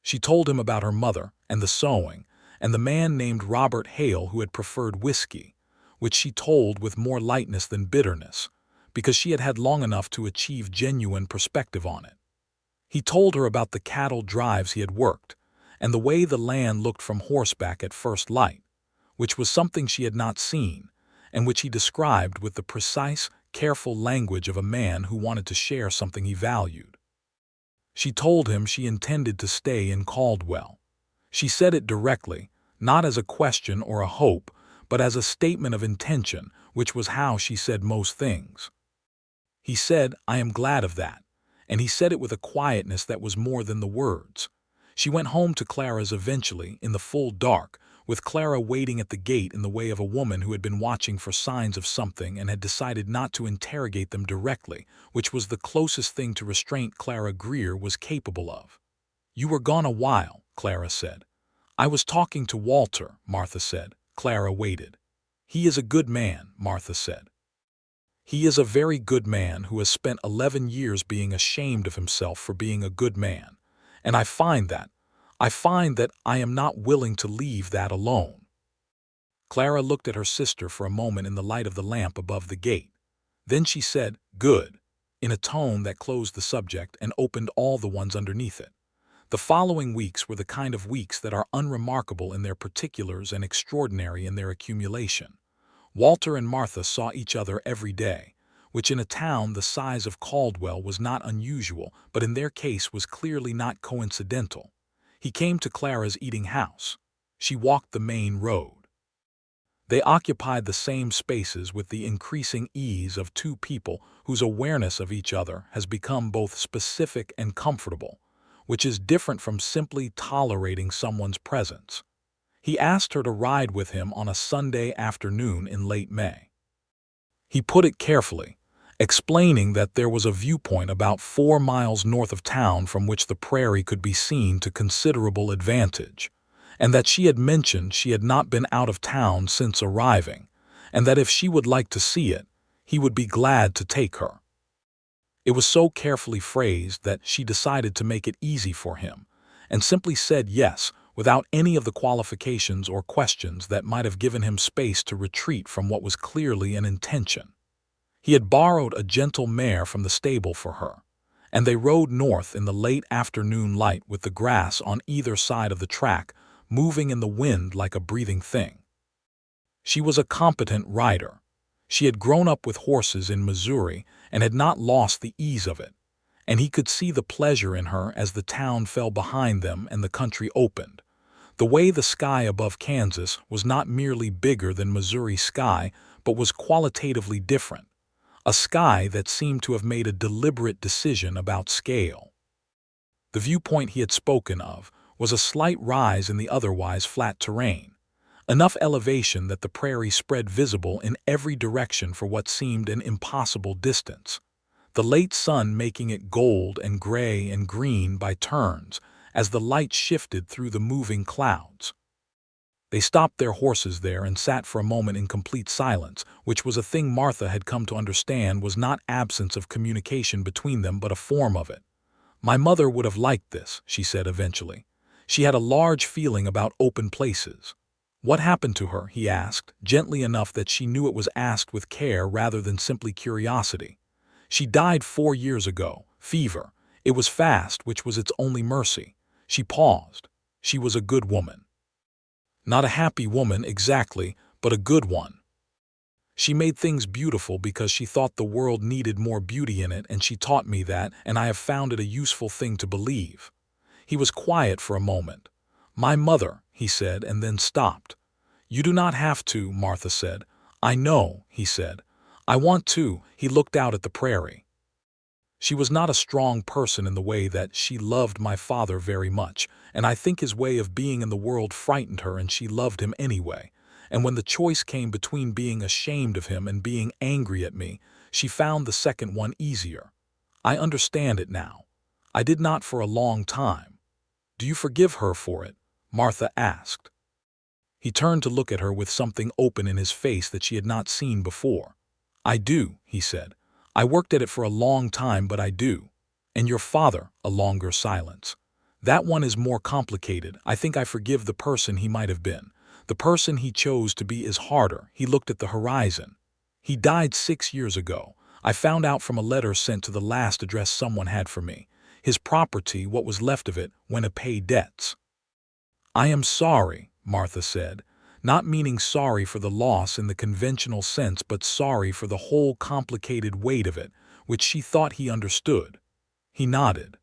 She told him about her mother and the sewing and the man named Robert Hale who had preferred whiskey, which she told with more lightness than bitterness, because she had had long enough to achieve genuine perspective on it. He told her about the cattle drives he had worked, and the way the land looked from horseback at first light, which was something she had not seen, and which he described with the precise, careful language of a man who wanted to share something he valued. She told him she intended to stay in Caldwell. She said it directly, not as a question or a hope, but as a statement of intention, which was how she said most things. He said, "I am glad of that," and he said it with a quietness that was more than the words. She went home to Clara's eventually, in the full dark, with Clara waiting at the gate in the way of a woman who had been watching for signs of something and had decided not to interrogate them directly, which was the closest thing to restraint Clara Greer was capable of. "You were gone a while," Clara said. "I was talking to Walter," Martha said. Clara waited. "He is a good man," Martha said. "He is a very good man who has spent 11 years being ashamed of himself for being a good man, and I find that I am not willing to leave that alone." Clara looked at her sister for a moment in the light of the lamp above the gate. Then she said, "Good," in a tone that closed the subject and opened all the ones underneath it. The following weeks were the kind of weeks that are unremarkable in their particulars and extraordinary in their accumulation. Walter and Martha saw each other every day, which in a town the size of Caldwell was not unusual, but in their case was clearly not coincidental. He came to Clara's eating house. She walked the main road. They occupied the same spaces with the increasing ease of two people whose awareness of each other has become both specific and comfortable, which is different from simply tolerating someone's presence. He asked her to ride with him on a Sunday afternoon in late May. He put it carefully, explaining that there was a viewpoint about 4 miles north of town from which the prairie could be seen to considerable advantage, and that she had mentioned she had not been out of town since arriving, and that if she would like to see it, he would be glad to take her. It was so carefully phrased that she decided to make it easy for him, and simply said yes, without any of the qualifications or questions that might have given him space to retreat from what was clearly an intention. He had borrowed a gentle mare from the stable for her, and they rode north in the late afternoon light with the grass on either side of the track moving in the wind like a breathing thing. She was a competent rider. She had grown up with horses in Missouri and had not lost the ease of it, and he could see the pleasure in her as the town fell behind them and the country opened. The way the sky above Kansas was not merely bigger than Missouri's sky, but was qualitatively different, a sky that seemed to have made a deliberate decision about scale. The viewpoint he had spoken of was a slight rise in the otherwise flat terrain, enough elevation that the prairie spread visible in every direction for what seemed an impossible distance, the late sun making it gold and gray and green by turns as the light shifted through the moving clouds. They stopped their horses there and sat for a moment in complete silence, which was a thing Martha had come to understand was not absence of communication between them but a form of it. "My mother would have liked this," she said eventually. "She had a large feeling about open places." "What happened to her?" he asked, gently enough that she knew it was asked with care rather than simply curiosity. "She died 4 years ago. Fever. It was fast, which was its only mercy." She paused. "She was a good woman." "Not a happy woman, exactly, but a good one. She made things beautiful because she thought the world needed more beauty in it, and she taught me that, and I have found it a useful thing to believe." He was quiet for a moment. "My mother," he said, and then stopped. "You do not have to," Martha said. "I know," he said. "I want to." He looked out at the prairie. "She was not a strong person in the way that she loved my father very much, and I think his way of being in the world frightened her, and she loved him anyway. And when the choice came between being ashamed of him and being angry at me, she found the second one easier. I understand it now. I did not for a long time." "Do you forgive her for it?" Martha asked. He turned to look at her with something open in his face that she had not seen before. "I do," he said. "I worked at it for a long time, but I do." "And your father?" A longer silence. "That one is more complicated. I think I forgive the person he might have been. The person he chose to be is harder." He looked at the horizon. "He died 6 years ago. I found out from a letter sent to the last address someone had for me. His property, what was left of it, went to pay debts." "I am sorry," Martha said, not meaning sorry for the loss in the conventional sense, but sorry for the whole complicated weight of it, which she thought he understood. He nodded.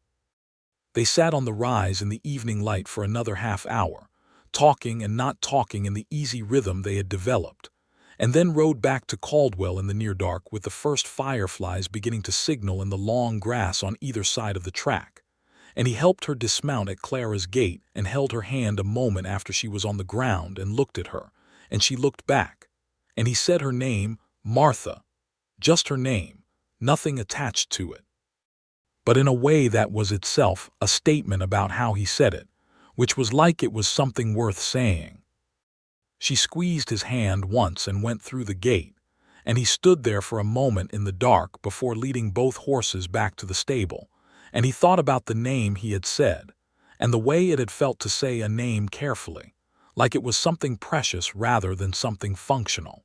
They sat on the rise in the evening light for another half-hour, talking and not talking in the easy rhythm they had developed, and then rode back to Caldwell in the near dark with the first fireflies beginning to signal in the long grass on either side of the track. And he helped her dismount at Clara's gate and held her hand a moment after she was on the ground and looked at her, and she looked back. And he said her name, Martha, just her name, nothing attached to it. But in a way that was itself a statement about how he said it, which was like it was something worth saying. She squeezed his hand once and went through the gate, and he stood there for a moment in the dark before leading both horses back to the stable. And he thought about the name he had said, and the way it had felt to say a name carefully, like it was something precious rather than something functional.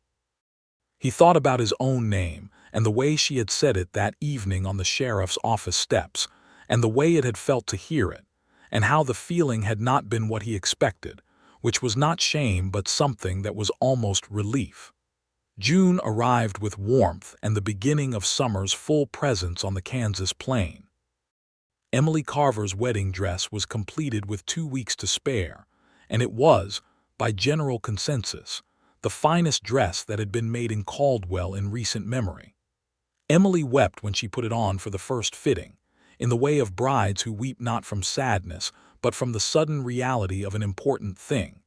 He thought about his own name, and the way she had said it that evening on the sheriff's office steps, and the way it had felt to hear it, and how the feeling had not been what he expected, which was not shame but something that was almost relief. June arrived with warmth and the beginning of summer's full presence on the Kansas plain. Emily Carver's wedding dress was completed with 2 weeks to spare, and it was, by general consensus, the finest dress that had been made in Caldwell in recent memory. Emily wept when she put it on for the first fitting, in the way of brides who weep not from sadness, but from the sudden reality of an important thing,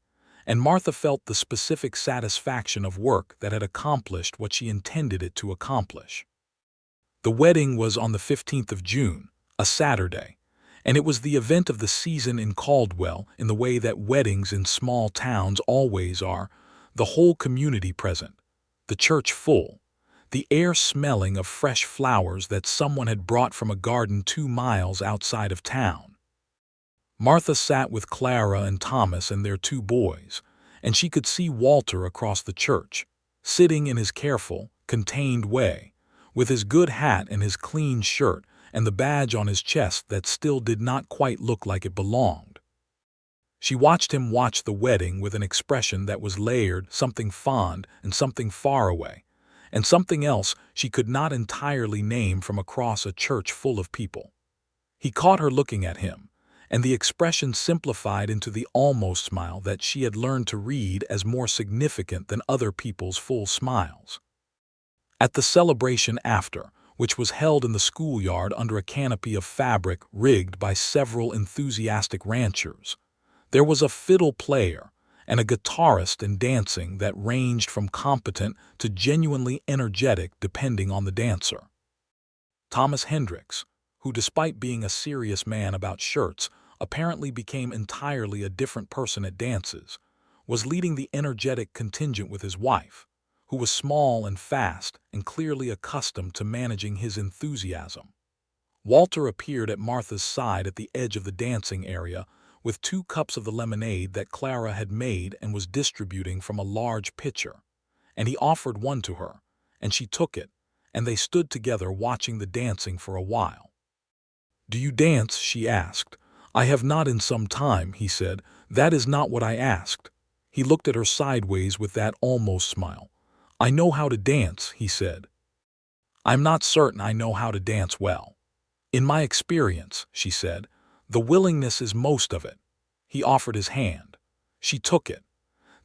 and Martha felt the specific satisfaction of work that had accomplished what she intended it to accomplish. The wedding was on the 15th of June, a Saturday, and it was the event of the season in Caldwell in the way that weddings in small towns always are, the whole community present, the church full, the air smelling of fresh flowers that someone had brought from a garden 2 miles outside of town. Martha sat with Clara and Thomas and their 2 boys, and she could see Walter across the church, sitting in his careful, contained way, with his good hat and his clean shirt and the badge on his chest that still did not quite look like it belonged. She watched him watch the wedding with an expression that was layered, something fond and something far away, and something else she could not entirely name from across a church full of people. He caught her looking at him, and the expression simplified into the almost smile that she had learned to read as more significant than other people's full smiles. At the celebration after, which was held in the schoolyard under a canopy of fabric rigged by several enthusiastic ranchers, there was a fiddle player and a guitarist and dancing that ranged from competent to genuinely energetic depending on the dancer. Thomas Hendricks, who despite being a serious man about shirts, apparently became entirely a different person at dances, was leading the energetic contingent with his wife, who was small and fast and clearly accustomed to managing his enthusiasm. Walter appeared at Martha's side at the edge of the dancing area with 2 cups of the lemonade that Clara had made and was distributing from a large pitcher, and he offered one to her, and she took it, and they stood together watching the dancing for a while. "Do you dance?" she asked. "I have not in some time," he said. "That is not what I asked." He looked at her sideways with that almost smile. "I know how to dance," he said. "I'm not certain I know how to dance well." "In my experience," she said, "the willingness is most of it." He offered his hand. She took it.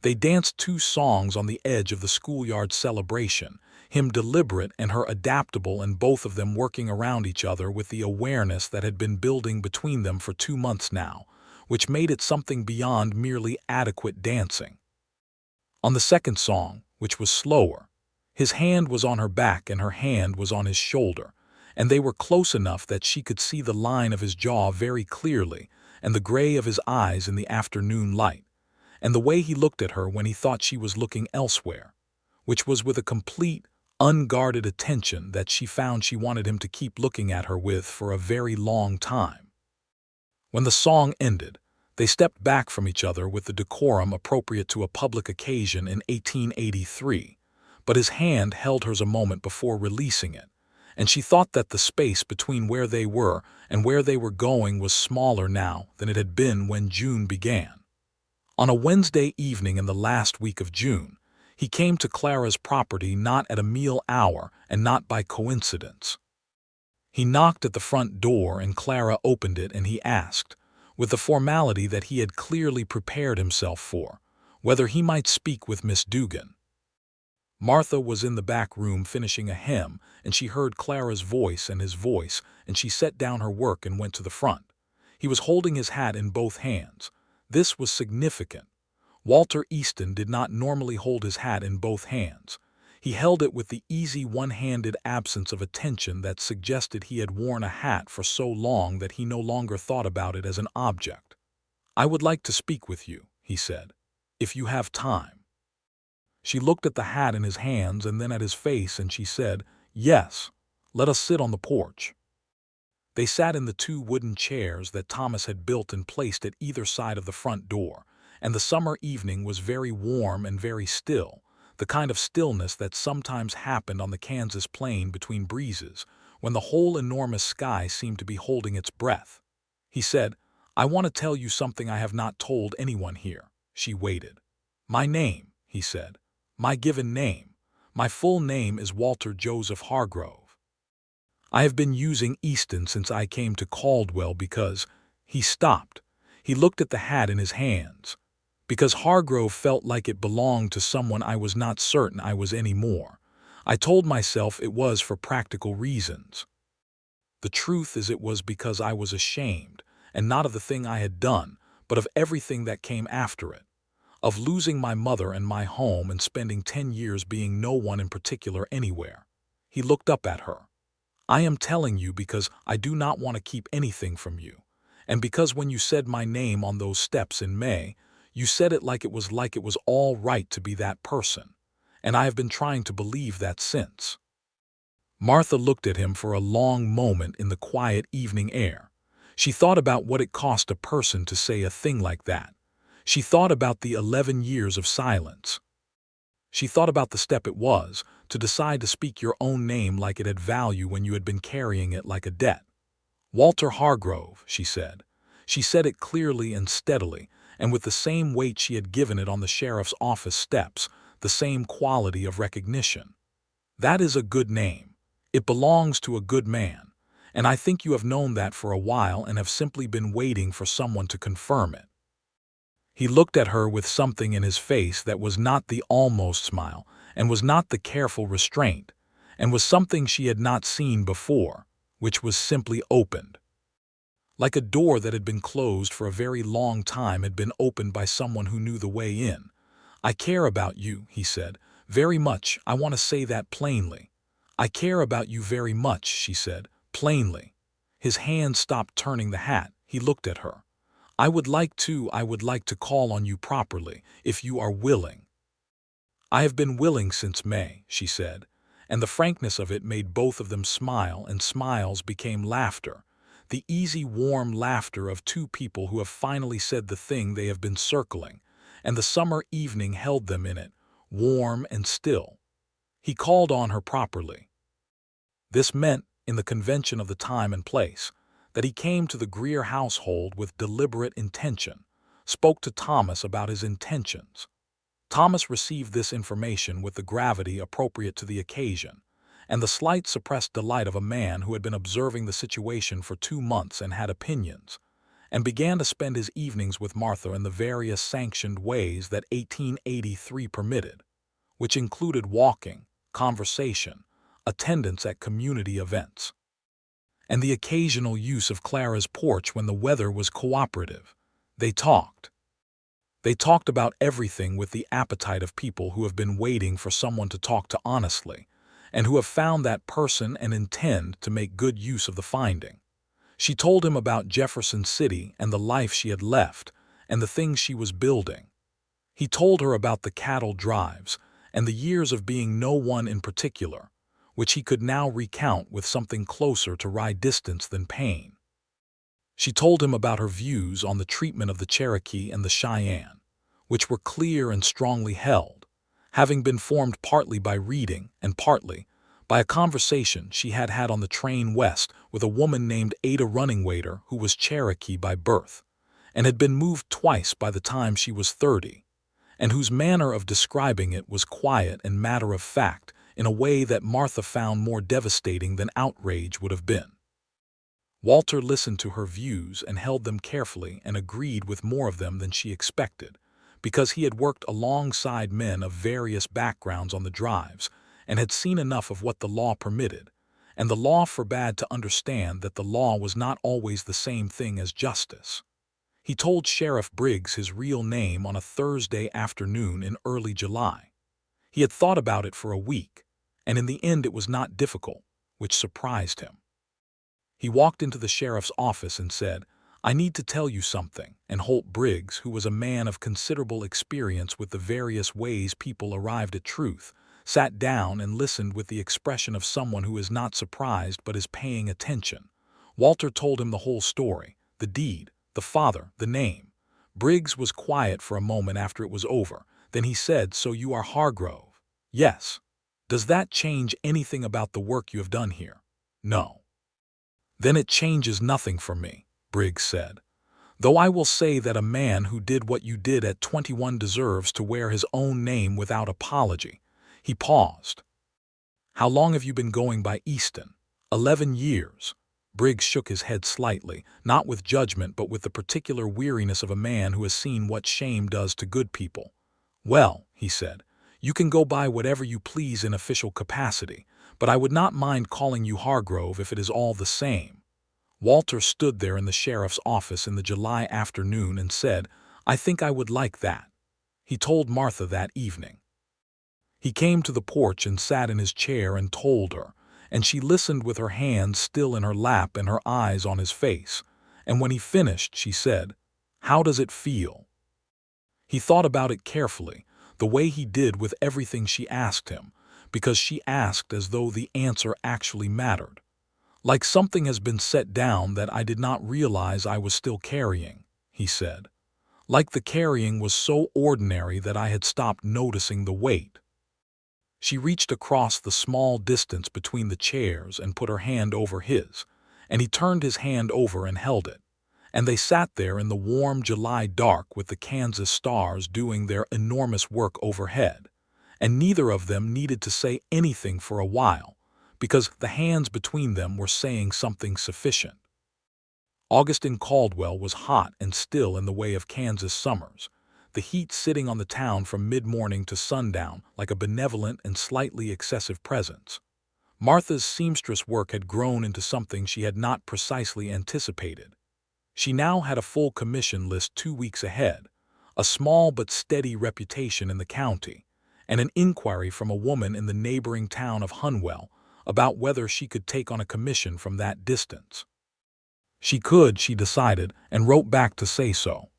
They danced 2 songs on the edge of the schoolyard celebration, him deliberate and her adaptable, and both of them working around each other with the awareness that had been building between them for 2 months now, which made it something beyond merely adequate dancing. On the second song, which was slower, his hand was on her back and her hand was on his shoulder, and they were close enough that she could see the line of his jaw very clearly and the gray of his eyes in the afternoon light, and the way he looked at her when he thought she was looking elsewhere, which was with a complete, unguarded attention that she found she wanted him to keep looking at her with for a very long time. When the song ended, they stepped back from each other with the decorum appropriate to a public occasion in 1883, but his hand held hers a moment before releasing it, and she thought that the space between where they were and where they were going was smaller now than it had been when June began. On a Wednesday evening in the last week of June, he came to Clara's property not at a meal hour and not by coincidence. He knocked at the front door and Clara opened it, and he asked, with the formality that he had clearly prepared himself for, whether he might speak with Miss Dugan. Martha was in the back room finishing a hem, and she heard Clara's voice and his voice, and she set down her work and went to the front. He was holding his hat in both hands. This was significant. Walter Easton did not normally hold his hat in both hands. He held it with the easy one-handed absence of attention that suggested he had worn a hat for so long that he no longer thought about it as an object. "I would like to speak with you," he said, "if you have time." She looked at the hat in his hands and then at his face, and she said, "Yes, let us sit on the porch." They sat in the 2 wooden chairs that Thomas had built and placed at either side of the front door, and the summer evening was very warm and very still, the kind of stillness that sometimes happened on the Kansas plain between breezes, when the whole enormous sky seemed to be holding its breath. He said, "I want to tell you something I have not told anyone here." She waited. "My name," he said. "My given name. My full name is Walter Joseph Hargrove. I have been using Easton since I came to Caldwell because—" He stopped. He looked at the hat in his hands. "Because Hargrove felt like it belonged to someone I was not certain I was anymore. I told myself it was for practical reasons. The truth is it was because I was ashamed, and not of the thing I had done, but of everything that came after it. Of losing my mother and my home and spending 10 years being no one in particular anywhere." He looked up at her. "I am telling you because I do not want to keep anything from you, and because when you said my name on those steps in May, you said it like it was all right to be that person, and I have been trying to believe that since." Martha looked at him for a long moment in the quiet evening air. She thought about what it cost a person to say a thing like that. She thought about the 11 years of silence. She thought about the step it was, to decide to speak your own name like it had value when you had been carrying it like a debt. "Walter Hargrove," she said. She said it clearly and steadily, and with the same weight she had given it on the sheriff's office steps, the same quality of recognition. "That is a good name. It belongs to a good man, and I think you have known that for a while and have simply been waiting for someone to confirm it." He looked at her with something in his face that was not the almost smile, and was not the careful restraint, and was something she had not seen before, which was simply opened. Like a door that had been closed for a very long time had been opened by someone who knew the way in. "I care about you," he said, "very much. I want to say that plainly." "I care about you very much," she said, plainly. His hand stopped turning the hat. He looked at her. I would like to call on you properly, if you are willing." "I have been willing since May," she said, and the frankness of it made both of them smile, and smiles became laughter, the easy, warm laughter of two people who have finally said the thing they have been circling, and the summer evening held them in it, warm and still. He called on her properly. This meant, in the convention of the time and place, that he came to the Greer household with deliberate intention, spoke to Thomas about his intentions. Thomas received this information with the gravity appropriate to the occasion, and the slight suppressed delight of a man who had been observing the situation for 2 months and had opinions, and began to spend his evenings with Martha in the various sanctioned ways that 1883 permitted, which included walking, conversation, attendance at community events, and the occasional use of Clara's porch when the weather was cooperative. They talked. They talked about everything with the appetite of people who have been waiting for someone to talk to honestly, and who have found that person and intend to make good use of the finding. She told him about Jefferson City and the life she had left and the things she was building. He told her about the cattle drives and the years of being no one in particular, which he could now recount with something closer to ride distance than pain. She told him about her views on the treatment of the Cherokee and the Cheyenne, which were clear and strongly held, having been formed partly by reading and partly by a conversation she had had on the train west with a woman named Ada Runningwaiter, who was Cherokee by birth, and had been moved twice by the time she was 30, and whose manner of describing it was quiet and matter-of-fact in a way that Martha found more devastating than outrage would have been. Walter listened to her views and held them carefully and agreed with more of them than she expected, because he had worked alongside men of various backgrounds on the drives and had seen enough of what the law permitted, and the law forbade to understand that the law was not always the same thing as justice. He told Sheriff Briggs his real name on a Thursday afternoon in early July. He had thought about it for a week, and in the end it was not difficult, which surprised him. He walked into the sheriff's office and said, "I need to tell you something," and Holt Briggs, who was a man of considerable experience with the various ways people arrived at truth, sat down and listened with the expression of someone who is not surprised but is paying attention. Walter told him the whole story, the deed, the father, the name. Briggs was quiet for a moment after it was over. Then he said, "So you are Hargrove?" "Yes." "Does that change anything about the work you have done here?" "No." "Then it changes nothing for me," Briggs said. "Though I will say that a man who did what you did at 21 deserves to wear his own name without apology." He paused. "How long have you been going by Easton?" 11 years. Briggs shook his head slightly, not with judgment but with the particular weariness of a man who has seen what shame does to good people. "Well," he said, "you can go by whatever you please in official capacity, but I would not mind calling you Hargrove if it is all the same." Walter stood there in the sheriff's office in the July afternoon and said, "I think I would like that." He told Martha that evening. He came to the porch and sat in his chair and told her, and she listened with her hands still in her lap and her eyes on his face, and when he finished she said, "How does it feel?" He thought about it carefully, the way he did with everything she asked him, because she asked as though the answer actually mattered. "Like something has been set down that I did not realize I was still carrying," he said. "Like the carrying was so ordinary that I had stopped noticing the weight." She reached across the small distance between the chairs and put her hand over his, and he turned his hand over and held it, and they sat there in the warm July dark with the Kansas stars doing their enormous work overhead, and neither of them needed to say anything for a while, because the hands between them were saying something sufficient. August in Caldwell was hot and still in the way of Kansas summers, the heat sitting on the town from mid-morning to sundown like a benevolent and slightly excessive presence. Martha's seamstress work had grown into something she had not precisely anticipated. She now had a full commission list 2 weeks ahead, a small but steady reputation in the county, and an inquiry from a woman in the neighboring town of Hunwell about whether she could take on a commission from that distance. She could, she decided, and wrote back to say so.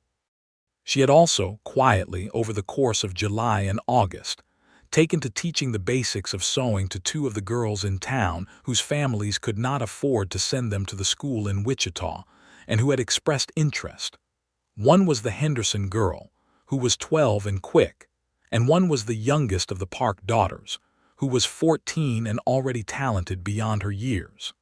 She had also, quietly, over the course of July and August, taken to teaching the basics of sewing to 2 of the girls in town whose families could not afford to send them to the school in Wichita and who had expressed interest. One was the Henderson girl, who was 12 and quick, and one was the youngest of the Park daughters, who was 14 and already talented beyond her years.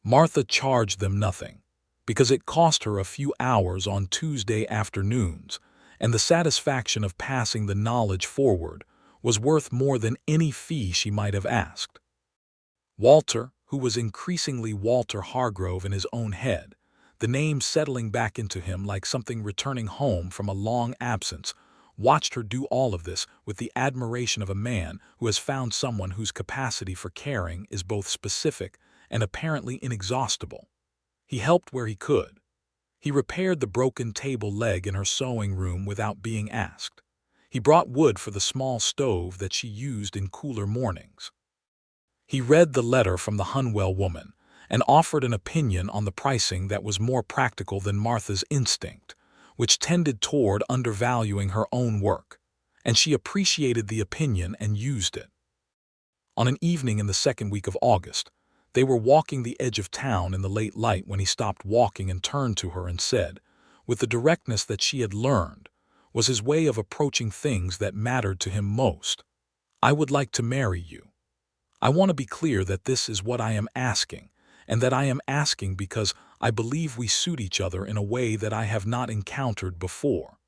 Martha charged them nothing, because it cost her a few hours on Tuesday afternoons, and the satisfaction of passing the knowledge forward was worth more than any fee she might have asked. Walter, who was increasingly Walter Hargrove in his own head, the name settling back into him like something returning home from a long absence, watched her do all of this with the admiration of a man who has found someone whose capacity for caring is both specific and apparently inexhaustible. He helped where he could. He repaired the broken table leg in her sewing room without being asked. He brought wood for the small stove that she used in cooler mornings. He read the letter from the Hunwell woman and offered an opinion on the pricing that was more practical than Martha's instinct, which tended toward undervaluing her own work, and she appreciated the opinion and used it. On an evening in the second week of August, they were walking the edge of town in the late light when he stopped walking and turned to her and said, with the directness that she had learned, was his way of approaching things that mattered to him most, "I would like to marry you. I want to be clear that this is what I am asking, and that I am asking because I believe we suit each other in a way that I have not encountered before,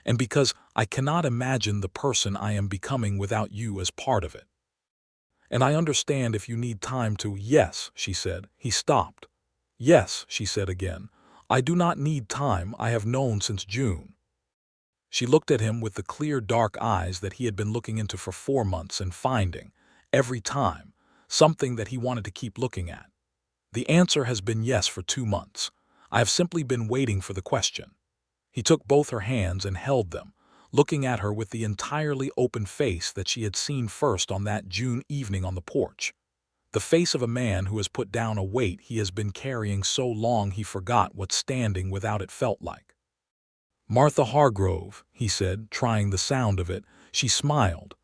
and because I cannot imagine the person I am becoming without you as part of it. And I understand if you need time to—" "Yes," she said. He stopped. "Yes," she said again. "I do not need time. I have known since June." She looked at him with the clear dark eyes that he had been looking into for 4 months and finding, every time, something that he wanted to keep looking at. "The answer has been yes for 2 months. I have simply been waiting for the question." He took both her hands and held them, looking at her with the entirely open face that she had seen first on that June evening on the porch. The face of a man who has put down a weight he has been carrying so long he forgot what standing without it felt like. "Martha Hargrove," he said, trying the sound of it. She smiled.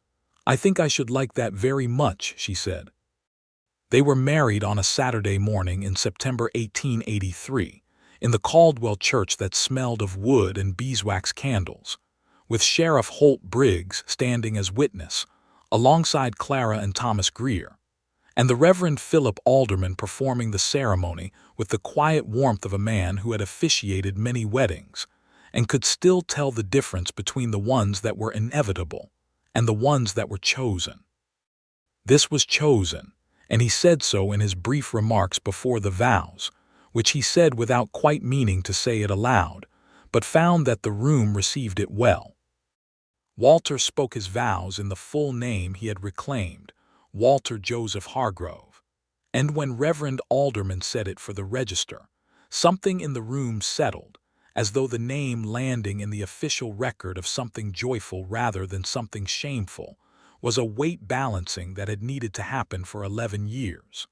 "I think I should like that very much," she said. They were married on a Saturday morning in September 1883, in the Caldwell church that smelled of wood and beeswax candles, with Sheriff Holt Briggs standing as witness, alongside Clara and Thomas Greer, and the Reverend Philip Alderman performing the ceremony with the quiet warmth of a man who had officiated many weddings, and could still tell the difference between the ones that were inevitable and the ones that were chosen. This was chosen, and he said so in his brief remarks before the vows, which he said without quite meaning to say it aloud, but found that the room received it well. Walter spoke his vows in the full name he had reclaimed, Walter Joseph Hargrove, and when Reverend Alderman said it for the register, something in the room settled, as though the name landing in the official record of something joyful rather than something shameful was a weight balancing that had needed to happen for 11 years.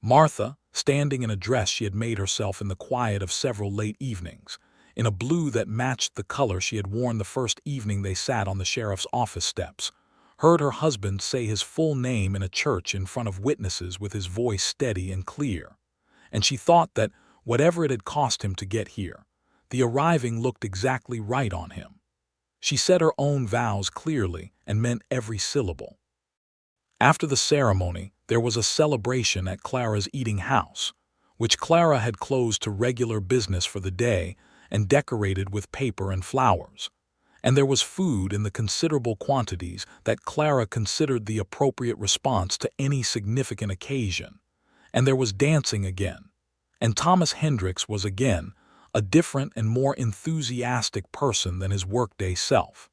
Martha, standing in a dress she had made herself in the quiet of several late evenings, in a blue that matched the color she had worn the first evening they sat on the sheriff's office steps, heard her husband say his full name in a church in front of witnesses with his voice steady and clear, and she thought that, whatever it had cost him to get here, the arriving looked exactly right on him. She said her own vows clearly and meant every syllable. After the ceremony, there was a celebration at Clara's eating house, which Clara had closed to regular business for the day and decorated with paper and flowers. And there was food in the considerable quantities that Clara considered the appropriate response to any significant occasion. And there was dancing again. And Thomas Hendricks was again a different and more enthusiastic person than his workday self.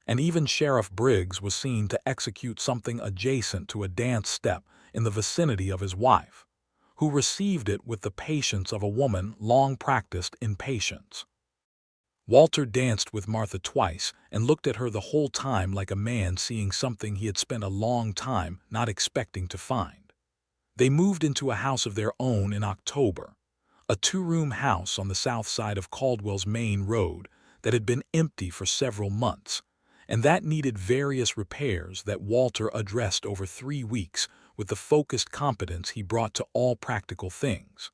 And even Sheriff Briggs was seen to execute something adjacent to a dance step in the vicinity of his wife, who received it with the patience of a woman long practiced in patience. Walter danced with Martha twice and looked at her the whole time like a man seeing something he had spent a long time not expecting to find. They moved into a house of their own in October, a two-room house on the south side of Caldwell's main road that had been empty for several months, and that needed various repairs that Walter addressed over 3 weeks with the focused competence he brought to all practical things.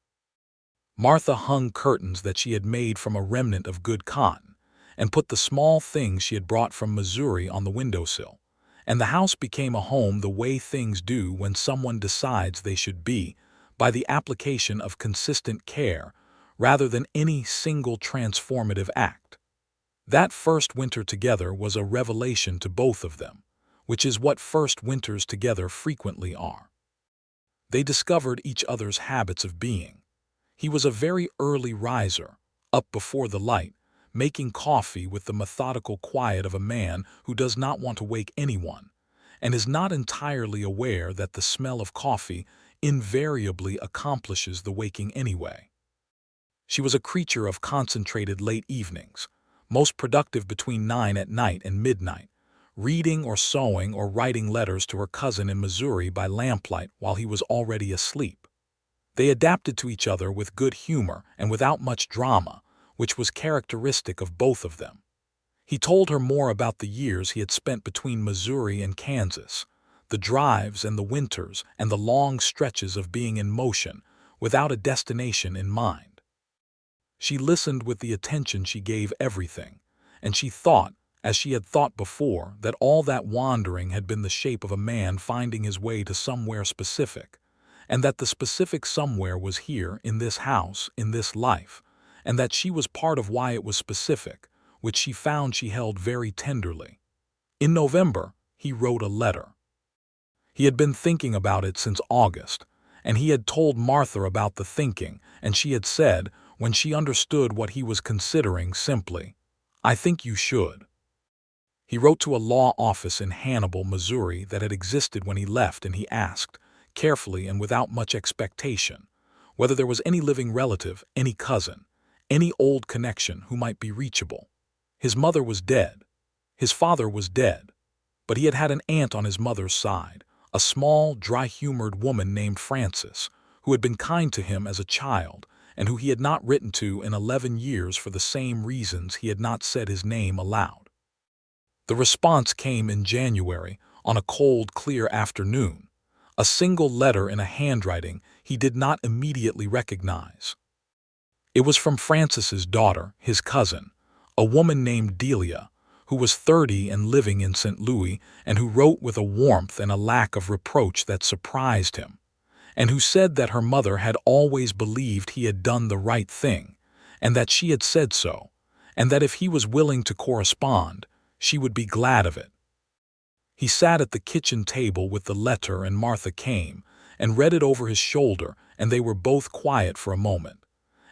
Martha hung curtains that she had made from a remnant of good cotton, and put the small things she had brought from Missouri on the windowsill, and the house became a home the way things do when someone decides they should be, by the application of consistent care rather than any single transformative act. That first winter together was a revelation to both of them, which is what first winters together frequently are. They discovered each other's habits of being. He was a very early riser, up before the light, making coffee with the methodical quiet of a man who does not want to wake anyone, and is not entirely aware that the smell of coffee invariably accomplishes the waking anyway. She was a creature of concentrated late evenings, most productive between 9 at night and midnight, reading or sewing or writing letters to her cousin in Missouri by lamplight while he was already asleep. They adapted to each other with good humor and without much drama, which was characteristic of both of them. He told her more about the years he had spent between Missouri and Kansas, the drives and the winters and the long stretches of being in motion without a destination in mind. She listened with the attention she gave everything, and she thought, as she had thought before, that all that wandering had been the shape of a man finding his way to somewhere specific, and that the specific somewhere was here, in this house, in this life, and that she was part of why it was specific, which she found she held very tenderly. In November, he wrote a letter. He had been thinking about it since August, and he had told Martha about the thinking, and she had said, when she understood what he was considering, simply, "I think you should." He wrote to a law office in Hannibal, Missouri that had existed when he left, and he asked, carefully and without much expectation, whether there was any living relative, any cousin, any old connection who might be reachable. His mother was dead. His father was dead. But he had had an aunt on his mother's side, a small, dry-humored woman named Frances, who had been kind to him as a child, and who he had not written to in 11 years for the same reasons he had not said his name aloud. The response came in January, on a cold, clear afternoon, a single letter in a handwriting he did not immediately recognize. It was from Frances's daughter, his cousin, a woman named Delia, who was 30 and living in St. Louis, and who wrote with a warmth and a lack of reproach that surprised him, and who said that her mother had always believed he had done the right thing, and that she had said so, and that if he was willing to correspond, she would be glad of it. He sat at the kitchen table with the letter, and Martha came and read it over his shoulder, and they were both quiet for a moment.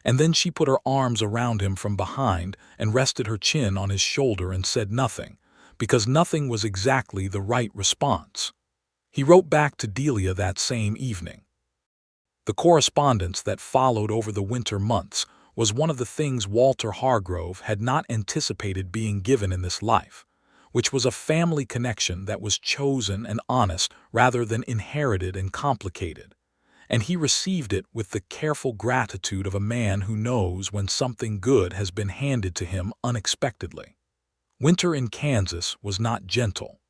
And then she put her arms around him from behind and rested her chin on his shoulder and said nothing, because nothing was exactly the right response. He wrote back to Delia that same evening. The correspondence that followed over the winter months was one of the things Walter Hargrove had not anticipated being given in this life, which was a family connection that was chosen and honest rather than inherited and complicated, and he received it with the careful gratitude of a man who knows when something good has been handed to him unexpectedly. Winter in Kansas was not gentle.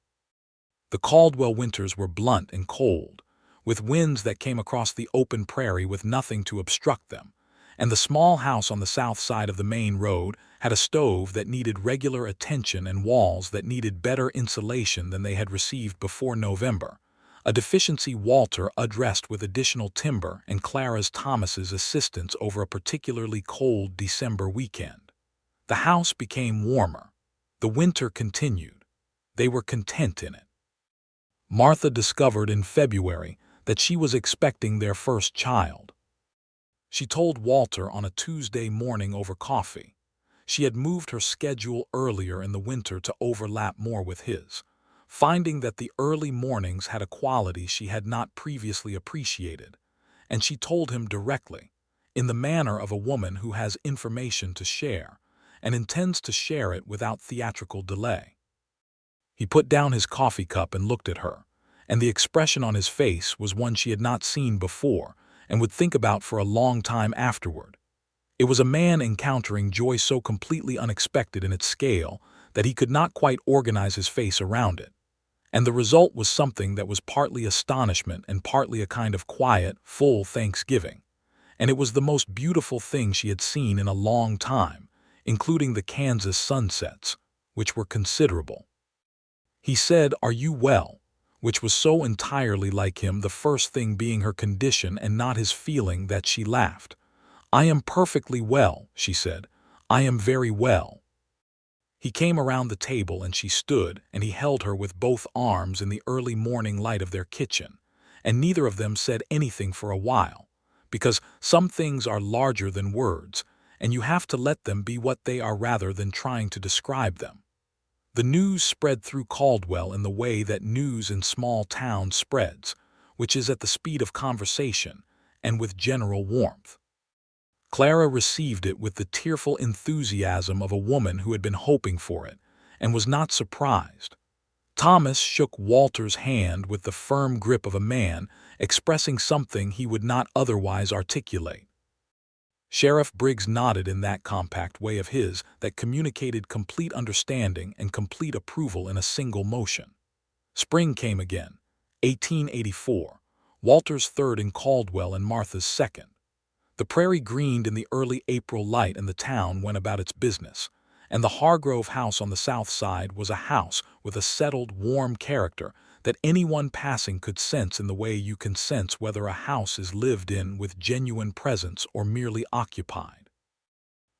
The Caldwell winters were blunt and cold, with winds that came across the open prairie with nothing to obstruct them, and the small house on the south side of the main road had a stove that needed regular attention and walls that needed better insulation than they had received before November, a deficiency Walter addressed with additional timber and Thomas's assistance over a particularly cold December weekend. The house became warmer. The winter continued. They were content in it. Martha discovered in February that she was expecting their first child. She told Walter on a Tuesday morning over coffee. She had moved her schedule earlier in the winter to overlap more with his, finding that the early mornings had a quality she had not previously appreciated, and she told him directly, in the manner of a woman who has information to share and intends to share it without theatrical delay. He put down his coffee cup and looked at her, and the expression on his face was one she had not seen before and would think about for a long time afterward. It was a man encountering joy so completely unexpected in its scale that he could not quite organize his face around it. And the result was something that was partly astonishment and partly a kind of quiet, full thanksgiving. And it was the most beautiful thing she had seen in a long time, including the Kansas sunsets, which were considerable. He said, "Are you well?" which was so entirely like him, the first thing being her condition and not his feeling, that she laughed. "I am perfectly well," she said. "I am very well." He came around the table and she stood, and he held her with both arms in the early morning light of their kitchen, and neither of them said anything for a while, because some things are larger than words, and you have to let them be what they are rather than trying to describe them. The news spread through Caldwell in the way that news in small towns spreads, which is at the speed of conversation and with general warmth. Clara received it with the tearful enthusiasm of a woman who had been hoping for it, and was not surprised. Thomas shook Walter's hand with the firm grip of a man expressing something he would not otherwise articulate. Sheriff Briggs nodded in that compact way of his that communicated complete understanding and complete approval in a single motion. Spring came again, 1884, Walter's third in Caldwell and Martha's second. The prairie greened in the early April light and the town went about its business, and the Hargrove house on the south side was a house with a settled, warm character that anyone passing could sense in the way you can sense whether a house is lived in with genuine presence or merely occupied.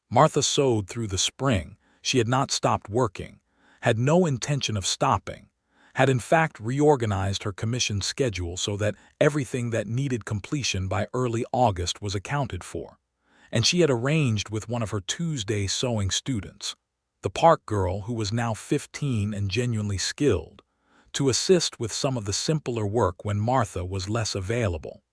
Martha sewed through the spring. She had not stopped working, had no intention of stopping, had in fact reorganized her commission schedule so that everything that needed completion by early August was accounted for, and she had arranged with one of her Tuesday sewing students, the park girl who was now 15 and genuinely skilled, to assist with some of the simpler work when Martha was less available.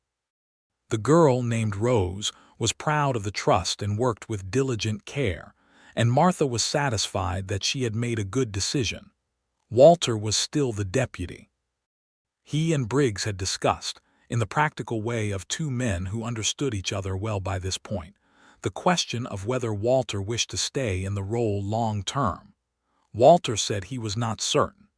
The girl, named Rose, was proud of the trust and worked with diligent care, and Martha was satisfied that she had made a good decision. Walter was still the deputy. He and Briggs had discussed, in the practical way of two men who understood each other well by this point, the question of whether Walter wished to stay in the role long term. Walter said he was not certain.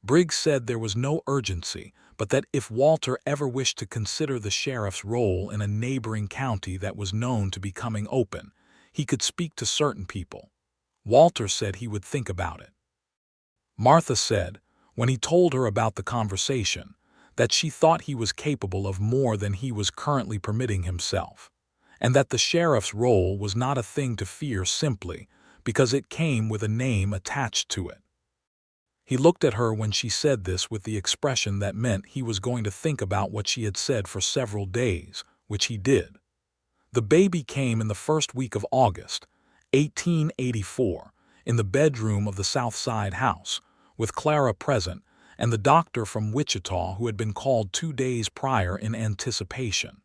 Briggs said there was no urgency, but that if Walter ever wished to consider the sheriff's role in a neighboring county that was known to be coming open, he could speak to certain people. Walter said he would think about it. Martha said, when he told her about the conversation, that she thought he was capable of more than he was currently permitting himself, and that the sheriff's role was not a thing to fear simply because it came with a name attached to it. He looked at her when she said this with the expression that meant he was going to think about what she had said for several days, which he did. The baby came in the first week of August, 1884, in the bedroom of the South Side house, with Clara present, and the doctor from Wichita who had been called 2 days prior in anticipation.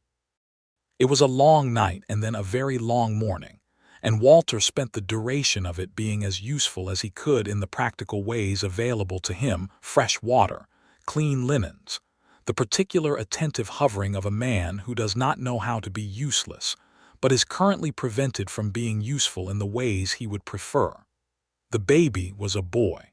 It was a long night and then a very long morning, and Walter spent the duration of it being as useful as he could in the practical ways available to him: fresh water, clean linens, the particular attentive hovering of a man who does not know how to be useless, but is currently prevented from being useful in the ways he would prefer. The baby was a boy.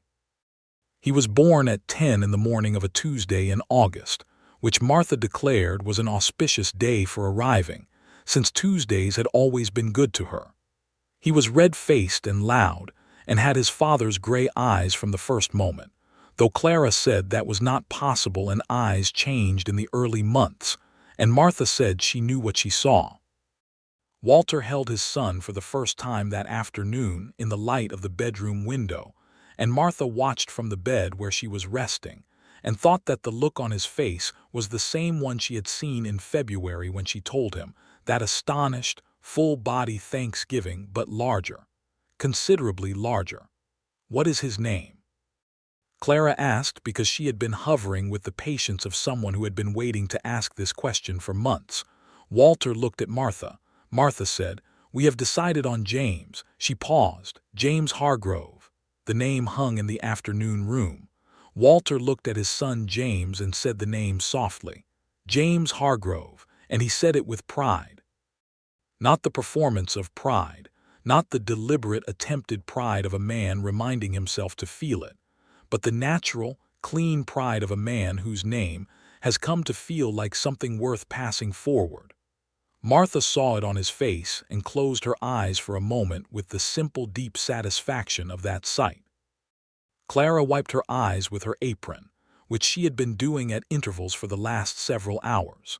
He was born at 10 in the morning of a Tuesday in August, which Martha declared was an auspicious day for arriving, since Tuesdays had always been good to her. He was red-faced and loud, and had his father's gray eyes from the first moment, though Clara said that was not possible and eyes changed in the early months, and Martha said she knew what she saw. Walter held his son for the first time that afternoon in the light of the bedroom window, and Martha watched from the bed where she was resting, and thought that the look on his face was the same one she had seen in February when she told him, that astonished, full-body thanksgiving, but larger, considerably larger. "What is his name?" Clara asked because she had been hovering with the patience of someone who had been waiting to ask this question for months. Walter looked at Martha. Martha said, "We have decided on James." She paused. "James Hargrove." The name hung in the afternoon room. Walter looked at his son James and said the name softly. "James Hargrove," and he said it with pride. Not the performance of pride, not the deliberate attempted pride of a man reminding himself to feel it, but the natural, clean pride of a man whose name has come to feel like something worth passing forward. Martha saw it on his face and closed her eyes for a moment with the simple, deep satisfaction of that sight. Clara wiped her eyes with her apron, which she had been doing at intervals for the last several hours.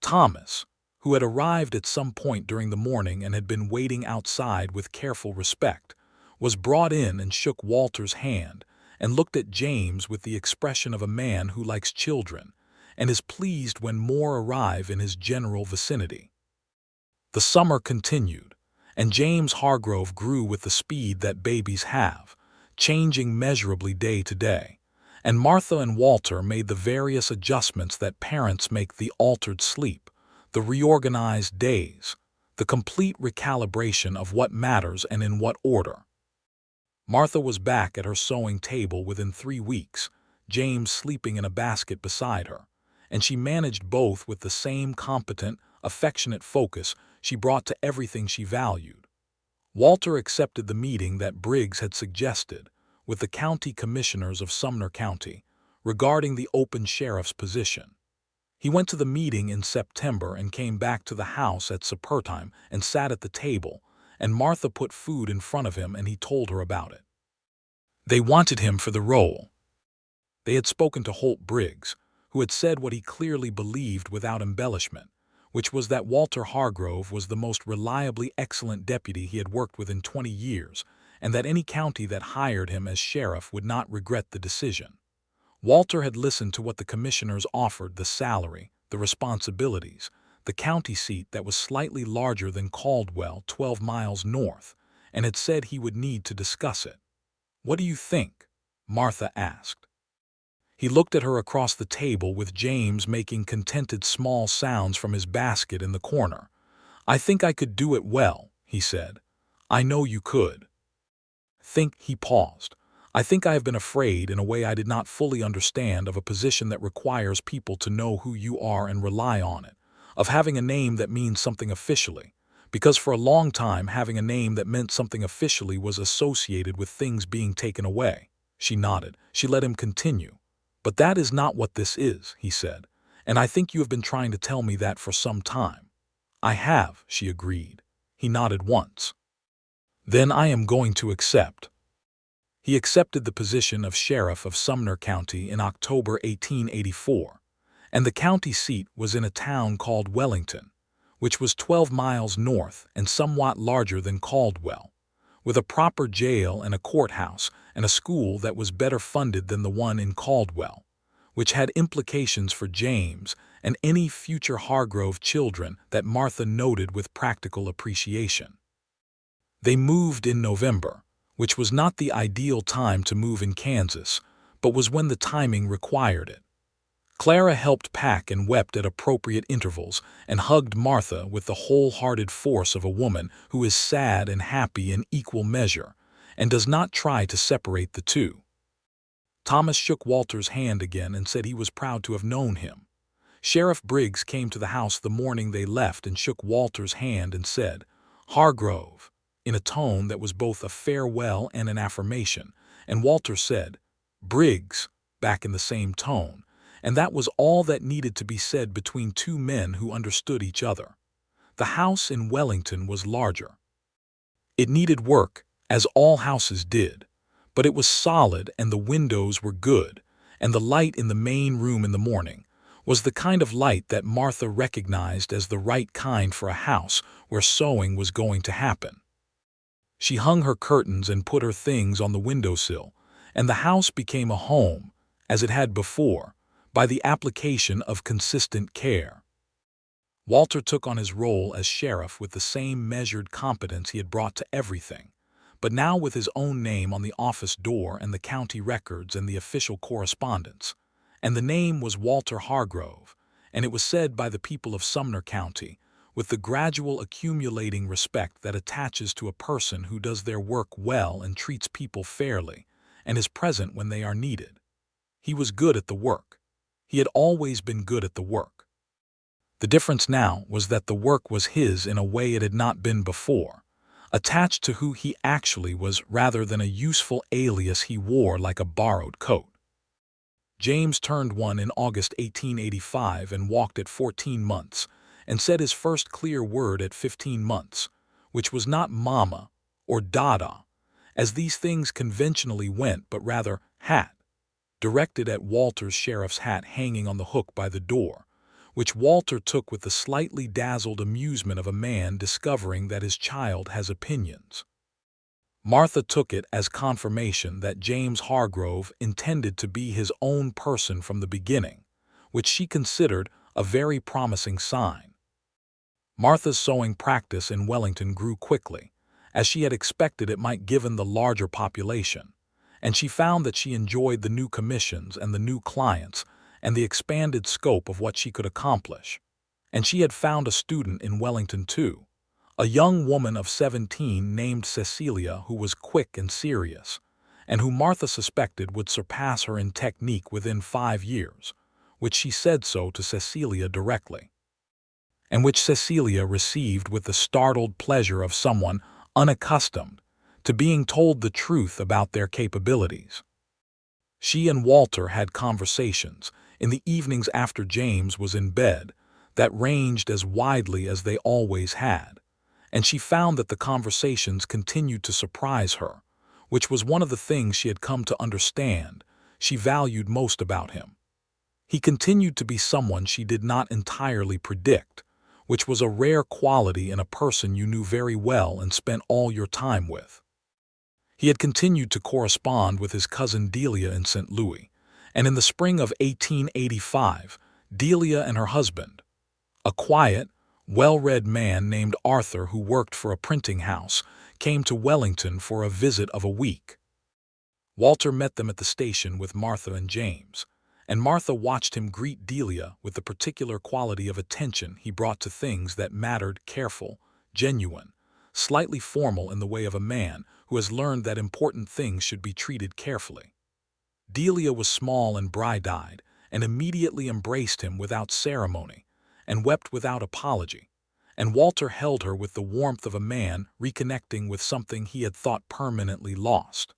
Thomas, who had arrived at some point during the morning and had been waiting outside with careful respect, was brought in and shook Walter's hand and looked at James with the expression of a man who likes children and is pleased when more arrive in his general vicinity. The summer continued, and James Hargrove grew with the speed that babies have, changing measurably day to day, and Martha and Walter made the various adjustments that parents make: the altered sleep, the reorganized days, the complete recalibration of what matters and in what order. Martha was back at her sewing table within 3 weeks, James sleeping in a basket beside her, and she managed both with the same competent, affectionate focus she brought to everything she valued. Walter accepted the meeting that Briggs had suggested with the county commissioners of Sumner County regarding the open sheriff's position. He went to the meeting in September and came back to the house at supper time and sat at the table, and Martha put food in front of him and he told her about it. They wanted him for the role. They had spoken to Holt Briggs, who had said what he clearly believed without embellishment, which was that Walter Hargrove was the most reliably excellent deputy he had worked with in 20 years, and that any county that hired him as sheriff would not regret the decision. Walter had listened to what the commissioners offered: the salary, the responsibilities, the county seat that was slightly larger than Caldwell, 12 miles north, and had said he would need to discuss it. "What do you think?" Martha asked. He looked at her across the table with James making contented small sounds from his basket in the corner. "I think I could do it well," he said. "I know you could." He paused. "I think I have been afraid, in a way I did not fully understand, of a position that requires people to know who you are and rely on it, of having a name that means something officially, because for a long time having a name that meant something officially was associated with things being taken away." She nodded. She let him continue. "But that is not what this is," he said, "and I think you have been trying to tell me that for some time." "I have," she agreed. He nodded once. "Then I am going to accept." He accepted the position of sheriff of Sumner County in October 1884, and the county seat was in a town called Wellington, which was 12 miles north and somewhat larger than Caldwell, with a proper jail and a courthouse and a school that was better funded than the one in Caldwell, which had implications for James and any future Hargrove children that Martha noted with practical appreciation. They moved in November, which was not the ideal time to move in Kansas, but was when the timing required it. Clara helped pack and wept at appropriate intervals and hugged Martha with the wholehearted force of a woman who is sad and happy in equal measure and does not try to separate the two. Thomas shook Walter's hand again and said he was proud to have known him. Sheriff Briggs came to the house the morning they left and shook Walter's hand and said, "Hargrove," in a tone that was both a farewell and an affirmation, and Walter said, "Briggs," back in the same tone, and that was all that needed to be said between two men who understood each other. The house in Wellington was larger. It needed work, as all houses did, but it was solid and the windows were good, and the light in the main room in the morning was the kind of light that Martha recognized as the right kind for a house where sewing was going to happen. She hung her curtains and put her things on the windowsill, and the house became a home, as it had before, by the application of consistent care. Walter took on his role as sheriff with the same measured competence he had brought to everything, but now with his own name on the office door and the county records and the official correspondence. And the name was Walter Hargrove, and it was said by the people of Sumner County, with the gradual accumulating respect that attaches to a person who does their work well and treats people fairly, and is present when they are needed. He was good at the work. He had always been good at the work. The difference now was that the work was his in a way it had not been before, attached to who he actually was rather than a useful alias he wore like a borrowed coat. James turned 1 in August 1885 and walked at 14 months, and said his first clear word at 15 months, which was not mama or dada, as these things conventionally went, but rather hat, directed at Walter's sheriff's hat hanging on the hook by the door, which Walter took with the slightly dazzled amusement of a man discovering that his child has opinions. Martha took it as confirmation that James Hargrove intended to be his own person from the beginning, which she considered a very promising sign. Martha's sewing practice in Wellington grew quickly, as she had expected it might given the larger population, and she found that she enjoyed the new commissions and the new clients and the expanded scope of what she could accomplish. And she had found a student in Wellington too, a young woman of 17 named Cecilia, who was quick and serious, and who Martha suspected would surpass her in technique within 5 years, which she said so to Cecilia directly, and which Cecilia received with the startled pleasure of someone unaccustomed to being told the truth about their capabilities. She and Walter had conversations in the evenings after James was in bed that ranged as widely as they always had, and she found that the conversations continued to surprise her, which was one of the things she had come to understand she valued most about him. He continued to be someone she did not entirely predict, which was a rare quality in a person you knew very well and spent all your time with. He had continued to correspond with his cousin Delia in St. Louis, and in the spring of 1885, Delia and her husband, a quiet, well-read man named Arthur who worked for a printing house, came to Wellington for a visit of a week. Walter met them at the station with Martha and James, and Martha watched him greet Delia with the particular quality of attention he brought to things that mattered, careful, genuine, slightly formal in the way of a man who has learned that important things should be treated carefully. Delia was small and bright-eyed, and immediately embraced him without ceremony, and wept without apology, and Walter held her with the warmth of a man reconnecting with something he had thought permanently lost.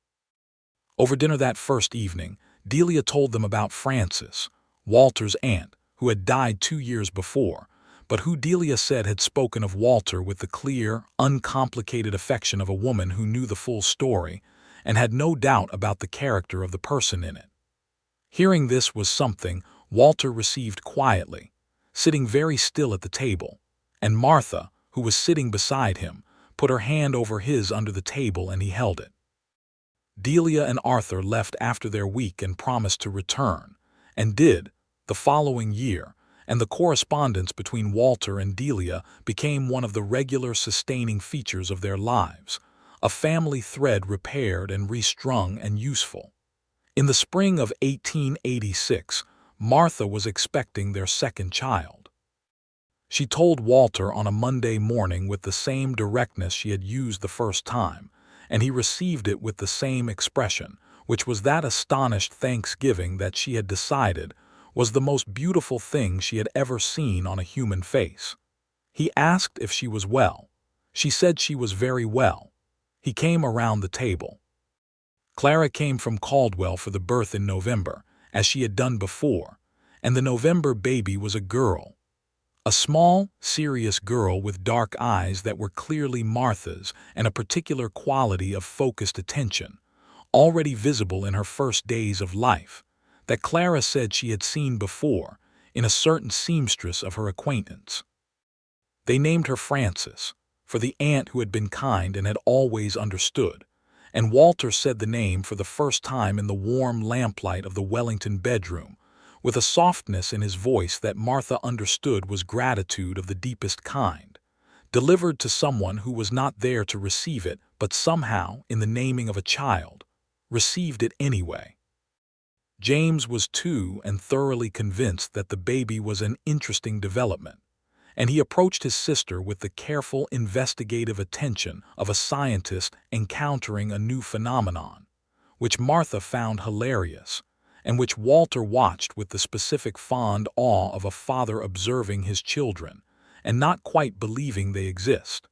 Over dinner that first evening, Delia told them about Frances, Walter's aunt, who had died 2 years before, but who Delia said had spoken of Walter with the clear, uncomplicated affection of a woman who knew the full story and had no doubt about the character of the person in it. Hearing this was something Walter received quietly, sitting very still at the table, and Martha, who was sitting beside him, put her hand over his under the table and he held it. Delia and Arthur left after their week and promised to return, and did, the following year, and the correspondence between Walter and Delia became one of the regular sustaining features of their lives, a family thread repaired and restrung and useful. In the spring of 1886, Martha was expecting their second child. She told Walter on a Monday morning with the same directness she had used the first time, and he received it with the same expression, which was that astonished thanksgiving that she had decided was the most beautiful thing she had ever seen on a human face. He asked if she was well. She said she was very well. He came around the table. Clara came from Caldwell for the birth in November, as she had done before, and the November baby was a girl. A small, serious girl with dark eyes that were clearly Martha's and a particular quality of focused attention, already visible in her first days of life, that Clara said she had seen before in a certain seamstress of her acquaintance. They named her Frances, for the aunt who had been kind and had always understood, and Walter said the name for the first time in the warm lamplight of the Wellington bedroom, with a softness in his voice that Martha understood was gratitude of the deepest kind, delivered to someone who was not there to receive it, but somehow, in the naming of a child, received it anyway. James was too and thoroughly convinced that the baby was an interesting development, and he approached his sister with the careful, investigative attention of a scientist encountering a new phenomenon, which Martha found hilarious, and which Walter watched with the specific fond awe of a father observing his children and not quite believing they exist.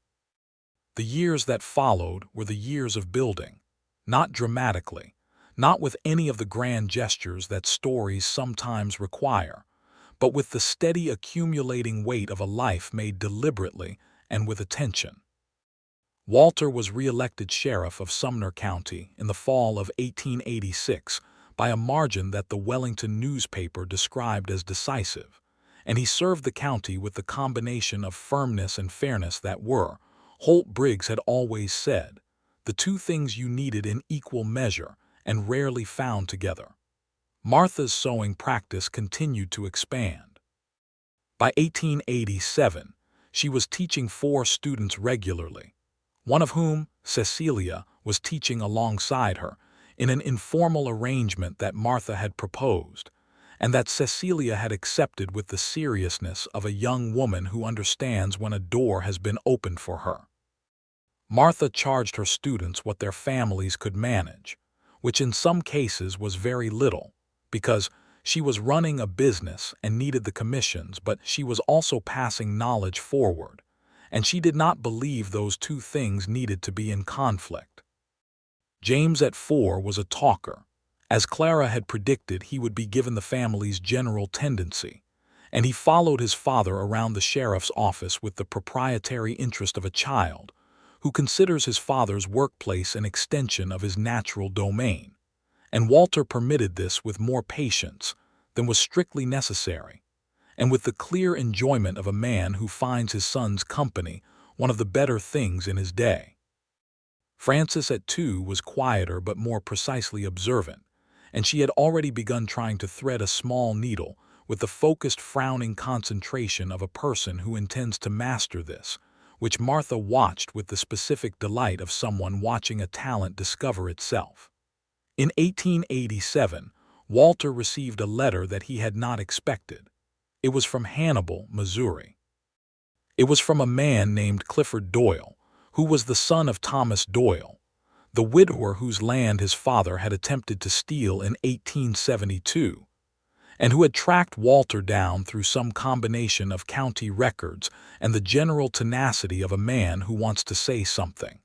The years that followed were the years of building, not dramatically, not with any of the grand gestures that stories sometimes require, but with the steady accumulating weight of a life made deliberately and with attention. Walter was re-elected sheriff of Sumner County in the fall of 1886 by a margin that the Wellington newspaper described as decisive, and he served the county with the combination of firmness and fairness that were, Holt Briggs had always said, the two things you needed in equal measure and rarely found together. Martha's sewing practice continued to expand. By 1887, she was teaching 4 students regularly, one of whom, Cecilia, was teaching alongside her in an informal arrangement that Martha had proposed, and that Cecilia had accepted with the seriousness of a young woman who understands when a door has been opened for her. Martha charged her students what their families could manage, which in some cases was very little, because she was running a business and needed the commissions, but she was also passing knowledge forward, and she did not believe those two things needed to be in conflict. James at 4 was a talker. As Clara had predicted, he would be given the family's general tendency, and he followed his father around the sheriff's office with the proprietary interest of a child who considers his father's workplace an extension of his natural domain, and Walter permitted this with more patience than was strictly necessary, and with the clear enjoyment of a man who finds his son's company one of the better things in his day. Frances at 2 was quieter but more precisely observant, and she had already begun trying to thread a small needle with the focused, frowning concentration of a person who intends to master this, which Martha watched with the specific delight of someone watching a talent discover itself. In 1887, Walter received a letter that he had not expected. It was from Hannibal, Missouri. It was from a man named Clifford Doyle, who was the son of Thomas Doyle, the widower whose land his father had attempted to steal in 1872, and who had tracked Walter down through some combination of county records and the general tenacity of a man who wants to say something.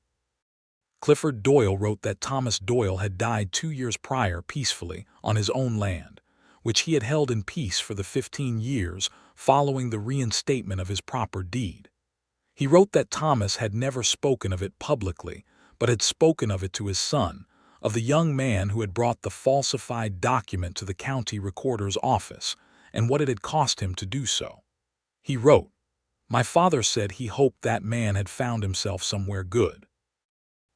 Clifford Doyle wrote that Thomas Doyle had died 2 years prior peacefully on his own land, which he had held in peace for the 15 years following the reinstatement of his proper deed. He wrote that Thomas had never spoken of it publicly, but had spoken of it to his son, of the young man who had brought the falsified document to the county recorder's office, and what it had cost him to do so. He wrote, "My father said he hoped that man had found himself somewhere good.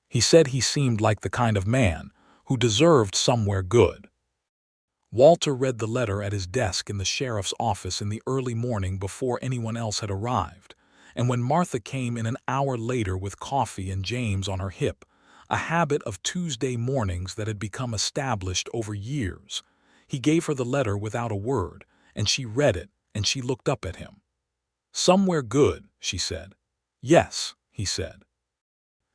He said he seemed like the kind of man who deserved somewhere good." Walter read the letter at his desk in the sheriff's office in the early morning before anyone else had arrived, and when Martha came in an hour later with coffee and James on her hip, a habit of Tuesday mornings that had become established over years, he gave her the letter without a word, and she read it, and she looked up at him. "Somewhere good," she said. "Yes," he said.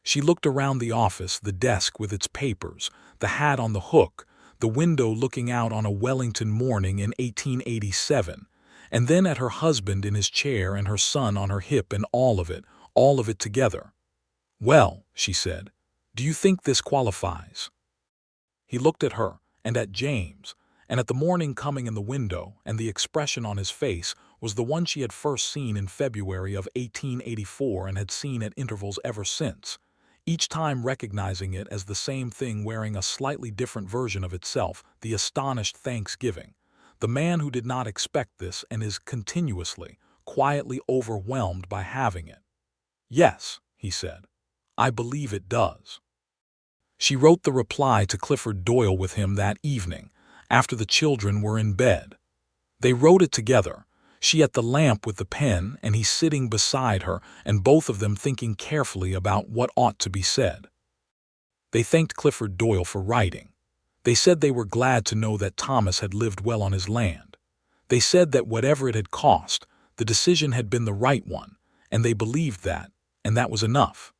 She looked around the office, the desk with its papers, the hat on the hook, the window looking out on a Wellington morning in 1887, and then at her husband in his chair and her son on her hip, and all of it together. "Well," she said, "do you think this qualifies?" He looked at her, and at James, and at the morning coming in the window, and the expression on his face was the one she had first seen in February of 1884 and had seen at intervals ever since. each time recognizing it as the same thing wearing a slightly different version of itself, the astonished thanksgiving. The man who did not expect this and is continuously, quietly overwhelmed by having it. "Yes," he said, "I believe it does." She wrote the reply to Clifford Doyle with him that evening, after the children were in bed. They wrote it together, she at the lamp with the pen and he sitting beside her, and both of them thinking carefully about what ought to be said. They thanked Clifford Doyle for writing. They said they were glad to know that Thomas had lived well on his land. They said that whatever it had cost, the decision had been the right one, and they believed that, and that was enough.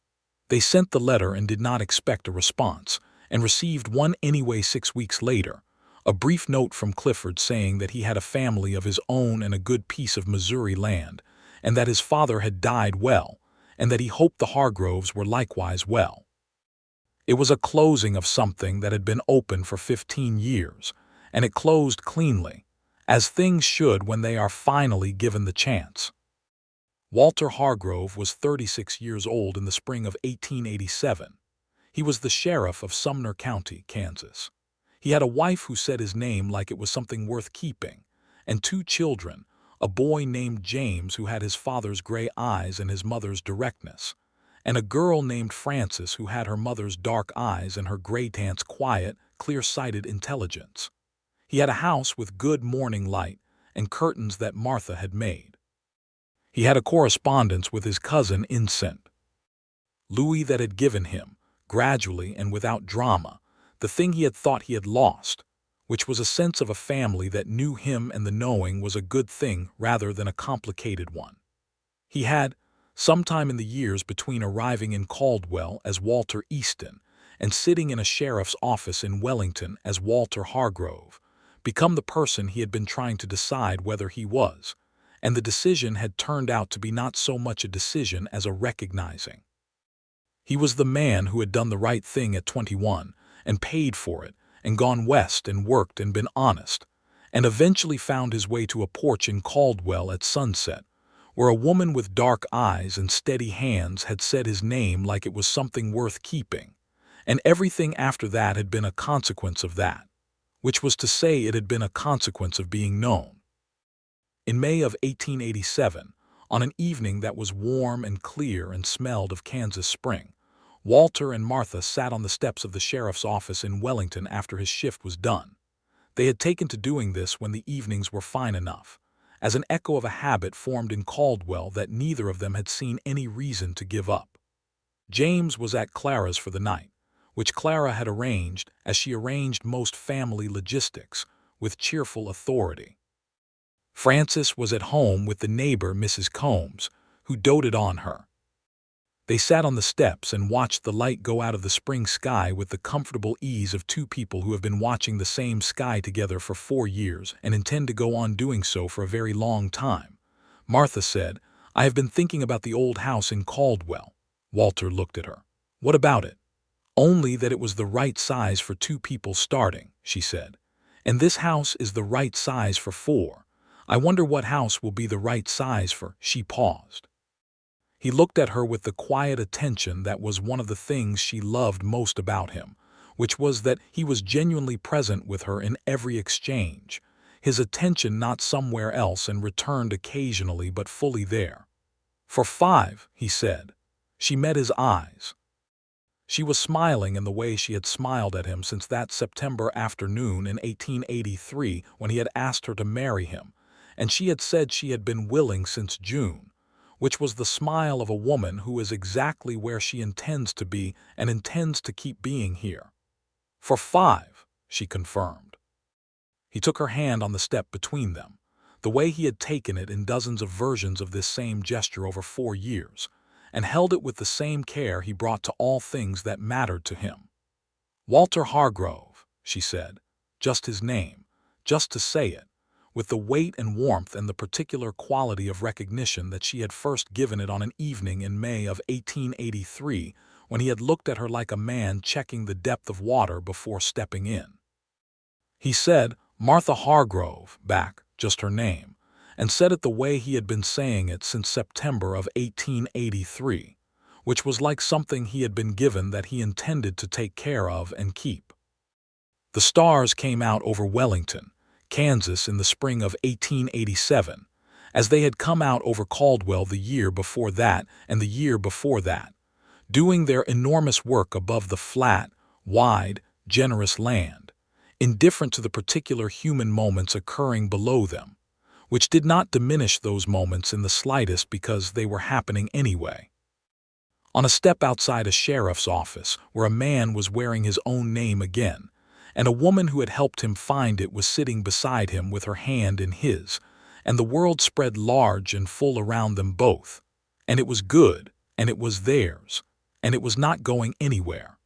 They sent the letter and did not expect a response, and received one anyway 6 weeks later, a brief note from Clifford saying that he had a family of his own and a good piece of Missouri land, and that his father had died well, and that he hoped the Hargroves were likewise well. It was a closing of something that had been open for 15 years, and it closed cleanly, as things should when they are finally given the chance. Walter Hargrove was 36 years old in the spring of 1887. He was the sheriff of Sumner County, Kansas. He had a wife who said his name like it was something worth keeping, and 2 children, a boy named James who had his father's gray eyes and his mother's directness, and a girl named Frances who had her mother's dark eyes and her gray tant's quiet, clear-sighted intelligence. He had a house with good morning light and curtains that Martha had made. He had a correspondence with his cousin in St. Louis that had given him, gradually and without drama, the thing he had thought he had lost, which was a sense of a family that knew him, and the knowing was a good thing rather than a complicated one. He had, sometime in the years between arriving in Caldwell as Walter Easton and sitting in a sheriff's office in Wellington as Walter Hargrove, become the person he had been trying to decide whether he was, and the decision had turned out to be not so much a decision as a recognizing. He was the man who had done the right thing at 21 and paid for it and gone west and worked and been honest, and eventually found his way to a porch in Caldwell at sunset, where a woman with dark eyes and steady hands had said his name like it was something worth keeping, and everything after that had been a consequence of that, which was to say it had been a consequence of being known. In May of 1887, on an evening that was warm and clear and smelled of Kansas spring, Walter and Martha sat on the steps of the sheriff's office in Wellington after his shift was done. They had taken to doing this when the evenings were fine enough, as an echo of a habit formed in Caldwell that neither of them had seen any reason to give up. James was at Clara's for the night, which Clara had arranged as she arranged most family logistics, with cheerful authority. Frances was at home with the neighbor Mrs. Combs, who doted on her. They sat on the steps and watched the light go out of the spring sky with the comfortable ease of 2 people who have been watching the same sky together for 4 years and intend to go on doing so for a very long time. Martha said, "I have been thinking about the old house in Caldwell." Walter looked at her. "What about it?" "Only that it was the right size for 2 people starting," she said. "And this house is the right size for 4. I wonder what house will be the right size for—" She paused. He looked at her with the quiet attention that was one of the things she loved most about him, which was that he was genuinely present with her in every exchange, his attention not somewhere else and returned occasionally but fully there. "For 5, he said. She met his eyes. She was smiling in the way she had smiled at him since that September afternoon in 1883 when he had asked her to marry him, and she had said she had been willing since June, which was the smile of a woman who is exactly where she intends to be and intends to keep being here. "For 5, she confirmed. He took her hand on the step between them, the way he had taken it in dozens of versions of this same gesture over 4 years, and held it with the same care he brought to all things that mattered to him. "Walter Hargrove," she said, just his name, just to say it, with the weight and warmth and the particular quality of recognition that she had first given it on an evening in May of 1883 when he had looked at her like a man checking the depth of water before stepping in. He said, "Martha Hargrove," back, just her name, and said it the way he had been saying it since September of 1883, which was like something he had been given that he intended to take care of and keep. The stars came out over Wellington, Kansas in the spring of 1887, as they had come out over Caldwell the year before that and the year before that, doing their enormous work above the flat, wide, generous land, indifferent to the particular human moments occurring below them, which did not diminish those moments in the slightest because they were happening anyway. On a step outside a sheriff's office, where a man was wearing his own name again, and a woman who had helped him find it was sitting beside him with her hand in his, and the world spread large and full around them both, and it was good, and it was theirs, and it was not going anywhere.